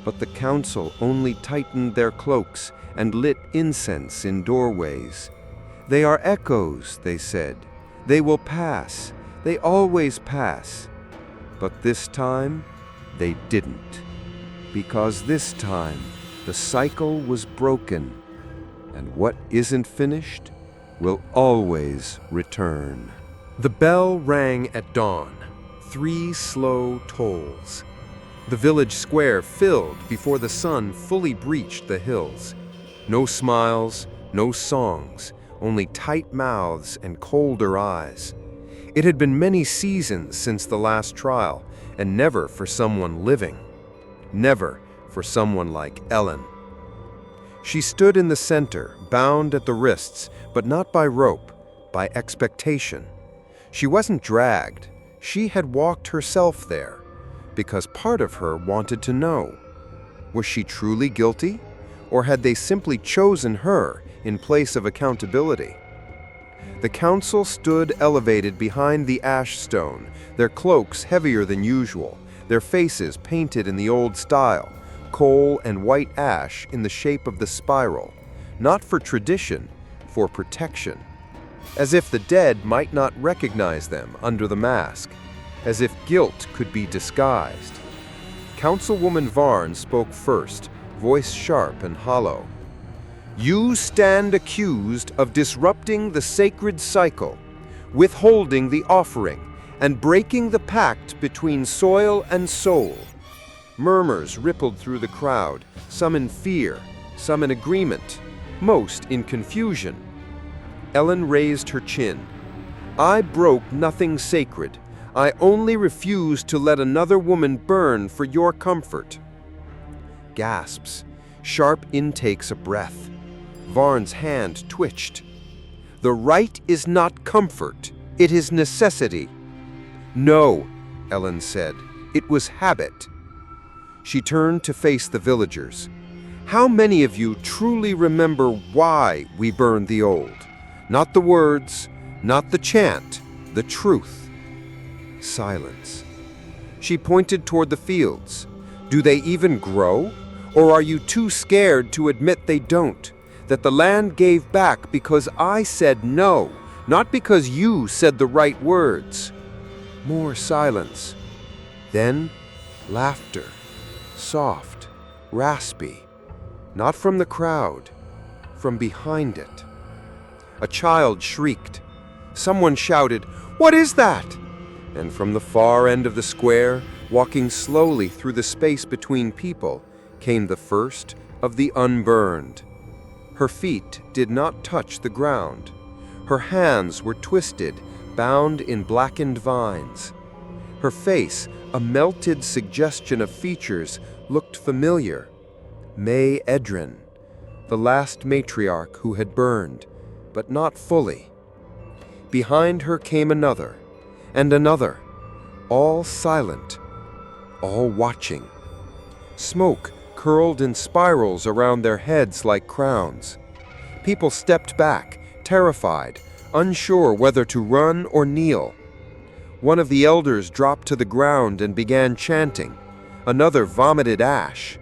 But the council only tightened their cloaks and lit incense in doorways. "They are echoes," they said. "They will pass. They always pass." But this time, they didn't. Because this time, the cycle was broken, and what isn't finished will always return. The bell rang at dawn, 3 slow tolls. The village square filled before the sun fully breached the hills. No smiles, no songs, only tight mouths and colder eyes. It had been many seasons since the last trial, and never for someone living. Never for someone like Ellen. She stood in the center, bound at the wrists, but not by rope, by expectation. She wasn't dragged. She had walked herself there, because part of her wanted to know. Was she truly guilty, or had they simply chosen her in place of accountability? The council stood elevated behind the ash stone, their cloaks heavier than usual, their faces painted in the old style, coal and white ash in the shape of the spiral, not for tradition, for protection. As if the dead might not recognize them under the mask, as if guilt could be disguised. Councilwoman Varn spoke first, voice sharp and hollow. "You stand accused of disrupting the sacred cycle, withholding the offering, and breaking the pact between soil and soul." Murmurs rippled through the crowd, some in fear, some in agreement, most in confusion. Ellen raised her chin. "I broke nothing sacred. I only refused to let another woman burn for your comfort." Gasps, sharp intakes of breath. Varn's hand twitched. "The rite is not comfort, it is necessity." "No," Ellen said, "it was habit." She turned to face the villagers. "How many of you truly remember why we burned the old? Not the words, not the chant, the truth." Silence. She pointed toward the fields. "Do they even grow? Or are you too scared to admit they don't? That the land gave back because I said no, not because you said the right words." More silence. Then laughter. Soft, raspy. Not from the crowd, from behind it. A child shrieked. Someone shouted, "What is that?" And from the far end of the square, walking slowly through the space between people, came the first of the unburned. Her feet did not touch the ground. Her hands were twisted, bound in blackened vines. Her face, a melted suggestion of features, looked familiar. May Edrin, the last matriarch who had burned, but not fully. Behind her came another, and another, all silent. all watching. Smoke curled in spirals around their heads like crowns. People stepped back, terrified, unsure whether to run or kneel. One of the elders dropped to the ground and began chanting. Another vomited ash.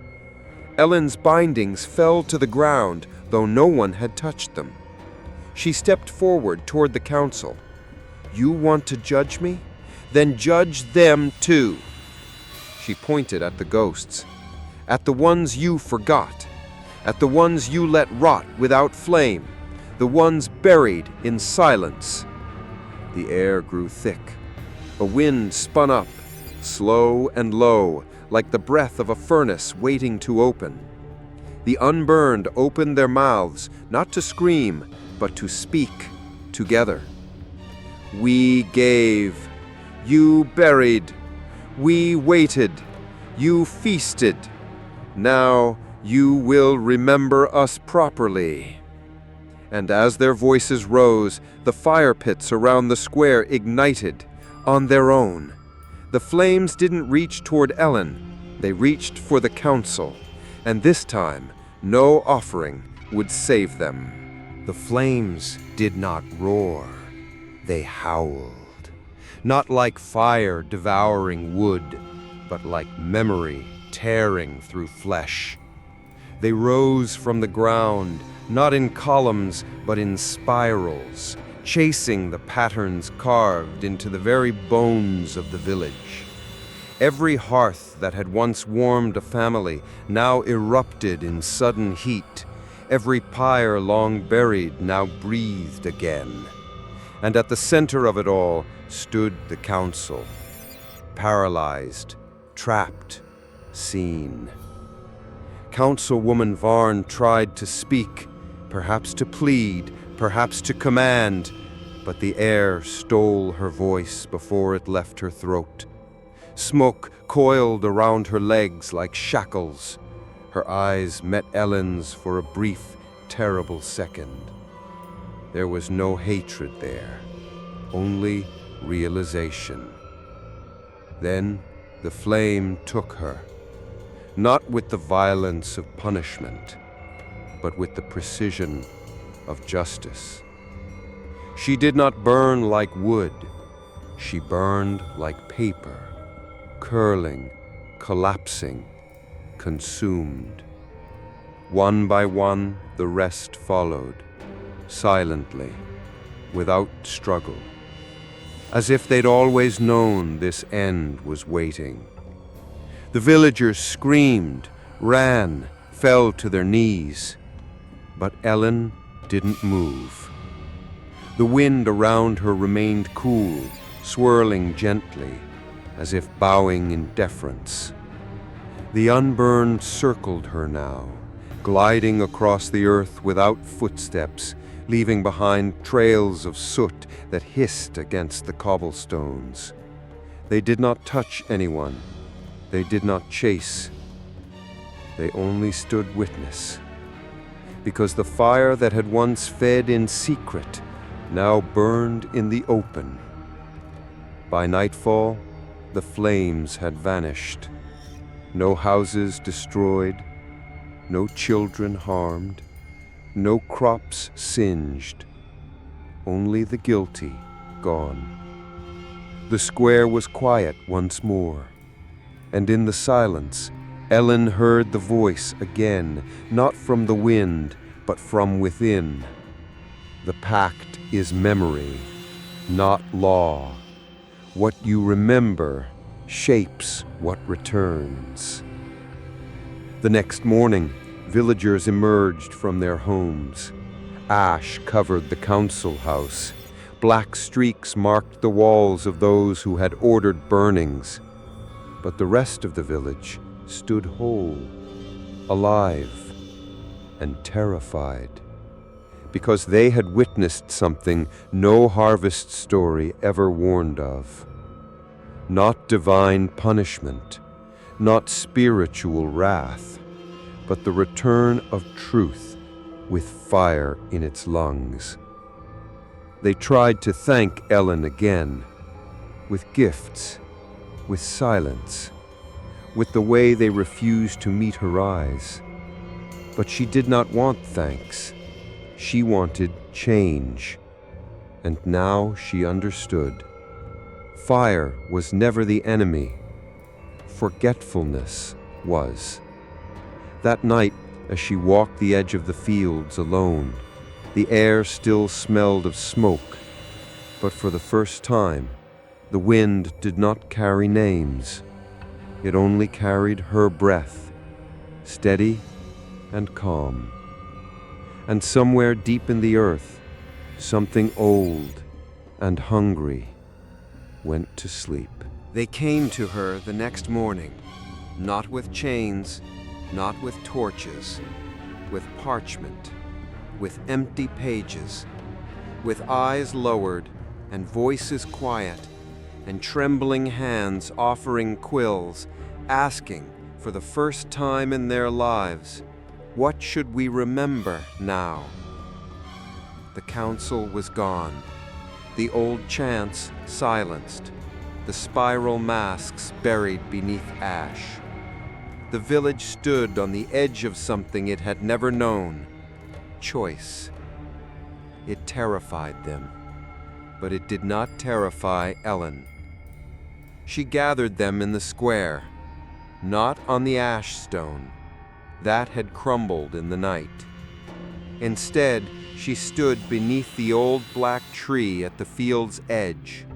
Ellen's bindings fell to the ground, though no one had touched them. She stepped forward toward the council. "You want to judge me? Then judge them too." She pointed at the ghosts, at the ones you forgot, at the ones you let rot without flame, the ones buried in silence. The air grew thick. A wind spun up, slow and low, like the breath of a furnace waiting to open. The unburned opened their mouths, not to scream, but to speak together. "We gave, you buried, we waited, you feasted. Now you will remember us properly." And as their voices rose, the fire pits around the square ignited on their own. The flames didn't reach toward Ellen, they reached for the council, and this time no offering would save them. The flames did not roar, they howled, not like fire devouring wood, but like memory tearing through flesh. They rose from the ground, not in columns, but in spirals, chasing the patterns carved into the very bones of the village. Every hearth that had once warmed a family now erupted in sudden heat. Every pyre long buried now breathed again. And at the center of it all stood the council, paralyzed, trapped, seen. Councilwoman Varn tried to speak, perhaps to plead, perhaps to command, but the air stole her voice before it left her throat. Smoke coiled around her legs like shackles. Her eyes met Ellen's for a brief, terrible second. There was no hatred there, only realization. Then the flame took her, not with the violence of punishment, but with the precision of justice. She did not burn like wood, she burned like paper, curling, collapsing, consumed. One by one, the rest followed, silently, without struggle, as if they'd always known this end was waiting. The villagers screamed, ran, fell to their knees, but Ellen didn't move. The wind around her remained cool, swirling gently, as if bowing in deference. The unburned circled her now, gliding across the earth without footsteps, leaving behind trails of soot that hissed against the cobblestones. They did not touch anyone. They did not chase. They only stood witness, because the fire that had once fed in secret now burned in the open. By nightfall, the flames had vanished. No houses destroyed, no children harmed, no crops singed, only the guilty gone. The square was quiet once more, and in the silence, Ellen heard the voice again, not from the wind, but from within. The pact is memory, not law. What you remember shapes what returns. The next morning, villagers emerged from their homes. Ash covered the council house. Black streaks marked the walls of those who had ordered burnings. But the rest of the village stood whole, alive, and terrified, because they had witnessed something no harvest story ever warned of. Not divine punishment, not spiritual wrath, but the return of truth with fire in its lungs. They tried to thank Ellen again, with gifts, with silence, with the way they refused to meet her eyes. But she did not want thanks. She wanted change. And now she understood. Fire was never the enemy. Forgetfulness was. That night, as she walked the edge of the fields alone, the air still smelled of smoke, but for the first time, the wind did not carry names. It only carried her breath, steady and calm. And somewhere deep in the earth, something old and hungry went to sleep. They came to her the next morning, not with chains, not with torches, with parchment, with empty pages, with eyes lowered and voices quiet, and trembling hands offering quills, asking for the first time in their lives, what should we remember now? The council was gone, the old chants silenced, the spiral masks buried beneath ash. The village stood on the edge of something it had never known, choice. It terrified them, but it did not terrify Ellen. She gathered them in the square, not on the ash stone. That had crumbled in the night. Instead, she stood beneath the old black tree at the field's edge,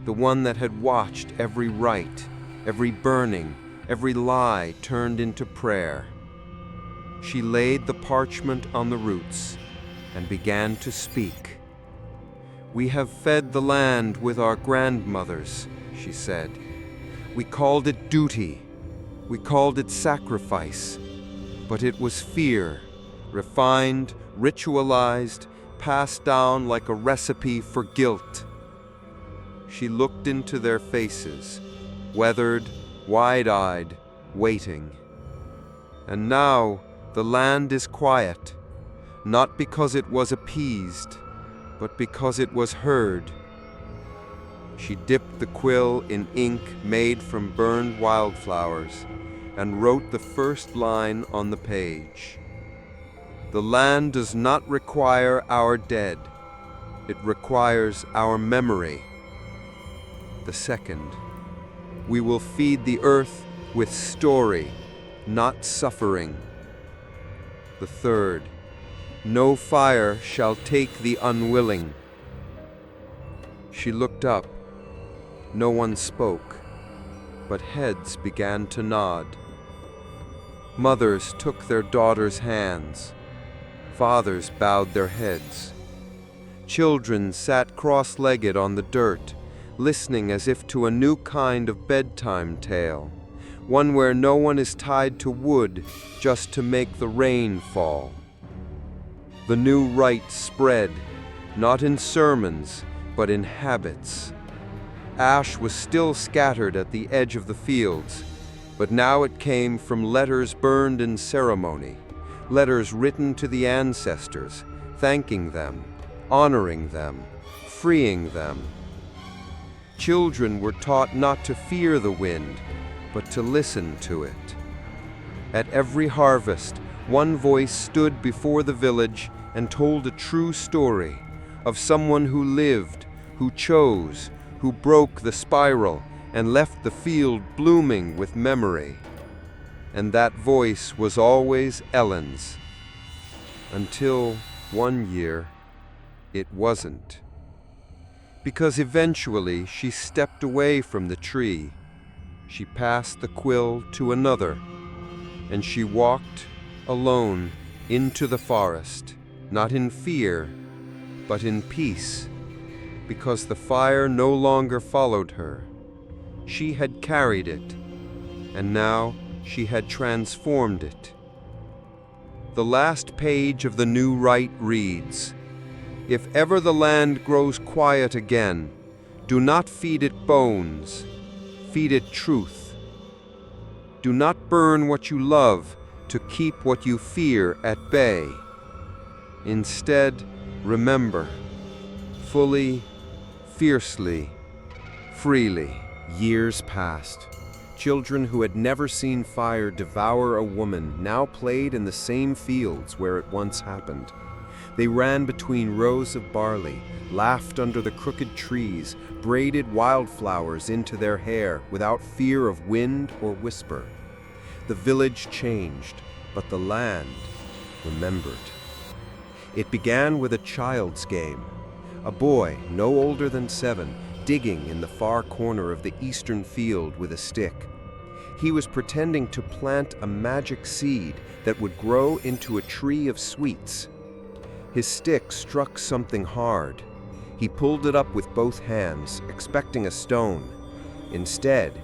the one that had watched every rite, every burning, every lie turned into prayer. She laid the parchment on the roots and began to speak. "We have fed the land with our grandmothers," she said. "We called it duty. We called it sacrifice. But it was fear, refined, ritualized, passed down like a recipe for guilt." She looked into their faces, weathered, wide-eyed, waiting. And now the land is quiet, not because it was appeased, but because it was heard. She dipped the quill in ink made from burned wildflowers and wrote the first line on the page. "The land does not require our dead. It requires our memory." The second, "We will feed the earth with story, not suffering." The third, "No fire shall take the unwilling." She looked up. No one spoke, but heads began to nod. Mothers took their daughters' hands. Fathers bowed their heads. Children sat cross-legged on the dirt, listening as if to a new kind of bedtime tale, one where no one is tied to wood just to make the rain fall. The new rite spread, not in sermons, but in habits. Ash was still scattered at the edge of the fields, but now it came from letters burned in ceremony, letters written to the ancestors, thanking them, honoring them, freeing them. Children were taught not to fear the wind, but to listen to it. At every harvest, one voice stood before the village and told a true story of someone who lived, who chose, who broke the spiral and left the field blooming with memory. And that voice was always Ellen's. Until one year, it wasn't. Because eventually she stepped away from the tree. She passed the quill to another, and she walked alone into the forest, not in fear, but in peace, because the fire no longer followed her. She had carried it, and now she had transformed it. The last page of the new rite reads, "If ever the land grows quiet again, do not feed it bones, feed it truth. Do not burn what you love to keep what you fear at bay. Instead, remember, fully, fiercely, freely." Years passed. Children who had never seen fire devour a woman now played in the same fields where it once happened. They ran between rows of barley, laughed under the crooked trees, braided wildflowers into their hair without fear of wind or whisper. The village changed, but the land remembered. It began with a child's game. A boy, no older than 7, digging in the far corner of the eastern field with a stick. He was pretending to plant a magic seed that would grow into a tree of sweets. His stick struck something hard. He pulled it up with both hands, expecting a stone. Instead,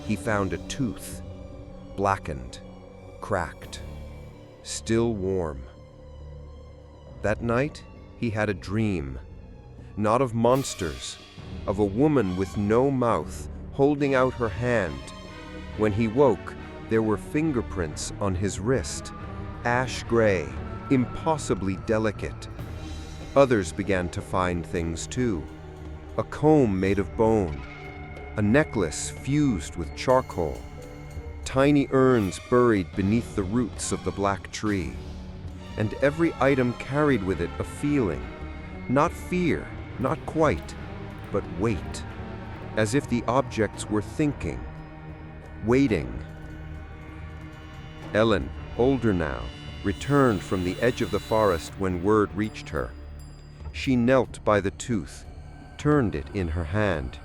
he found a tooth, blackened, cracked, still warm. That night, he had a dream, not of monsters, of a woman with no mouth holding out her hand. When he woke, there were fingerprints on his wrist, ash gray, impossibly delicate. Others began to find things too. A comb made of bone, a necklace fused with charcoal, tiny urns buried beneath the roots of the black tree. And every item carried with it a feeling, not fear, not quite, but weight, as if the objects were thinking, waiting. Ellen, older now, returned from the edge of the forest when word reached her. She knelt by the tooth, turned it in her hand.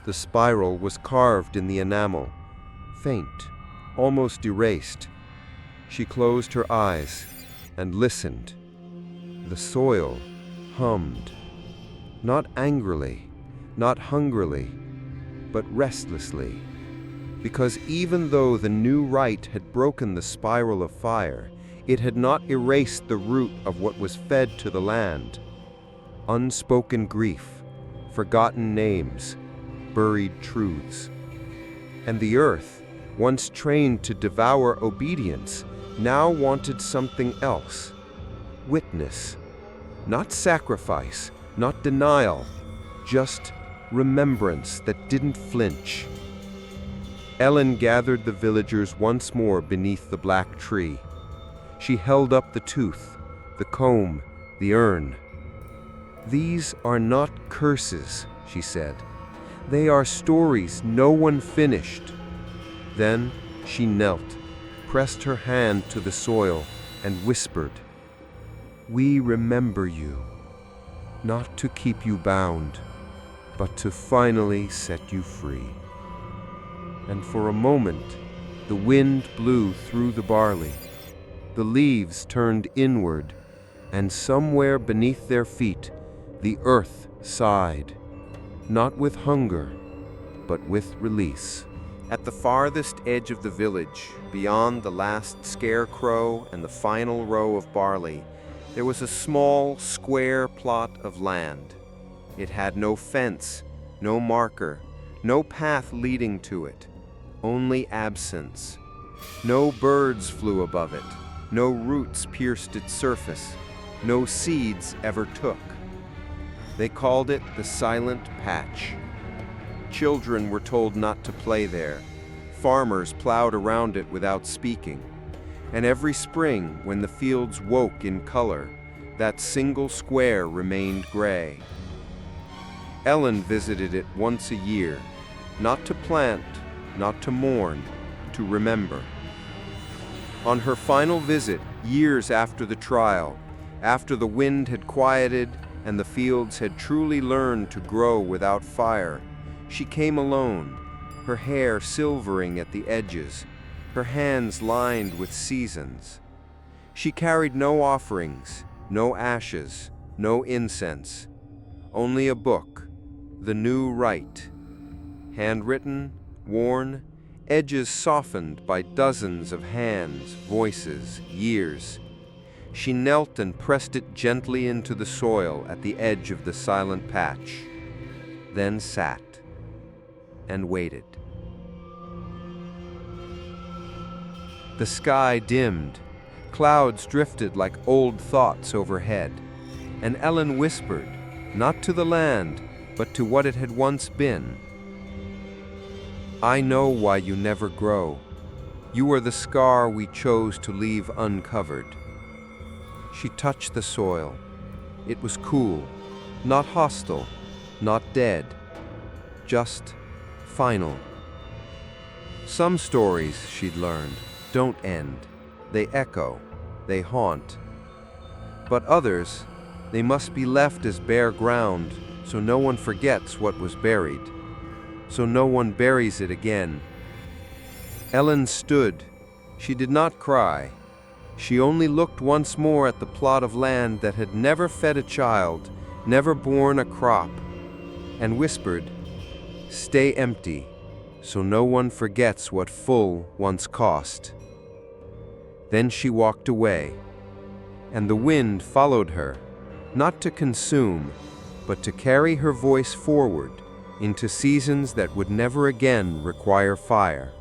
The spiral was carved in the enamel, faint, almost erased. She closed her eyes and listened. The soil hummed, not angrily, not hungrily, but restlessly. Because even though the new Rite had broken the spiral of fire, it had not erased the root of what was fed to the land. Unspoken grief, forgotten names, buried truths. And the earth, once trained to devour obedience, now wanted something else. Witness. Not sacrifice, not denial, just remembrance that didn't flinch. Ellen gathered the villagers once more beneath the black tree. She held up the tooth, the comb, the urn. "These are not curses," she said. "They are stories no one finished." Then she knelt, pressed her hand to the soil, and whispered, "We remember you, not to keep you bound, but to finally set you free." And for a moment, the wind blew through the barley. The leaves turned inward, and somewhere beneath their feet, the earth sighed, not with hunger, but with release. At the farthest edge of the village, beyond the last scarecrow and the final row of barley, there was a small, square plot of land. It had no fence, no marker, no path leading to it, only absence. No birds flew above it, no roots pierced its surface, no seeds ever took. They called it the Silent Patch. Children were told not to play there. Farmers plowed around it without speaking. And every spring, when the fields woke in color, that single square remained gray. Ellen visited it once a year, not to plant, not to mourn, to remember. On her final visit, years after the trial, after the wind had quieted and the fields had truly learned to grow without fire, she came alone, her hair silvering at the edges, her hands lined with seasons. She carried no offerings, no ashes, no incense, only a book, the new Rite, handwritten, worn, edges softened by dozens of hands, voices, years. She knelt and pressed it gently into the soil at the edge of the Silent Patch, then sat and waited. The sky dimmed, clouds drifted like old thoughts overhead, and Ellen whispered, not to the land, but to what it had once been, I know why you never grow. You are the scar we chose to leave uncovered. She touched the soil. It was cool, not hostile, not dead, just final. Some stories, she'd learned, don't end. They echo, they haunt. But others, they must be left as bare ground so no one forgets what was buried, so no one buries it again. Ellen stood. She did not cry. She only looked once more at the plot of land that had never fed a child, never borne a crop, and whispered, "Stay empty, so no one forgets what full once cost." Then she walked away, and the wind followed her, not to consume, but to carry her voice forward into seasons that would never again require fire.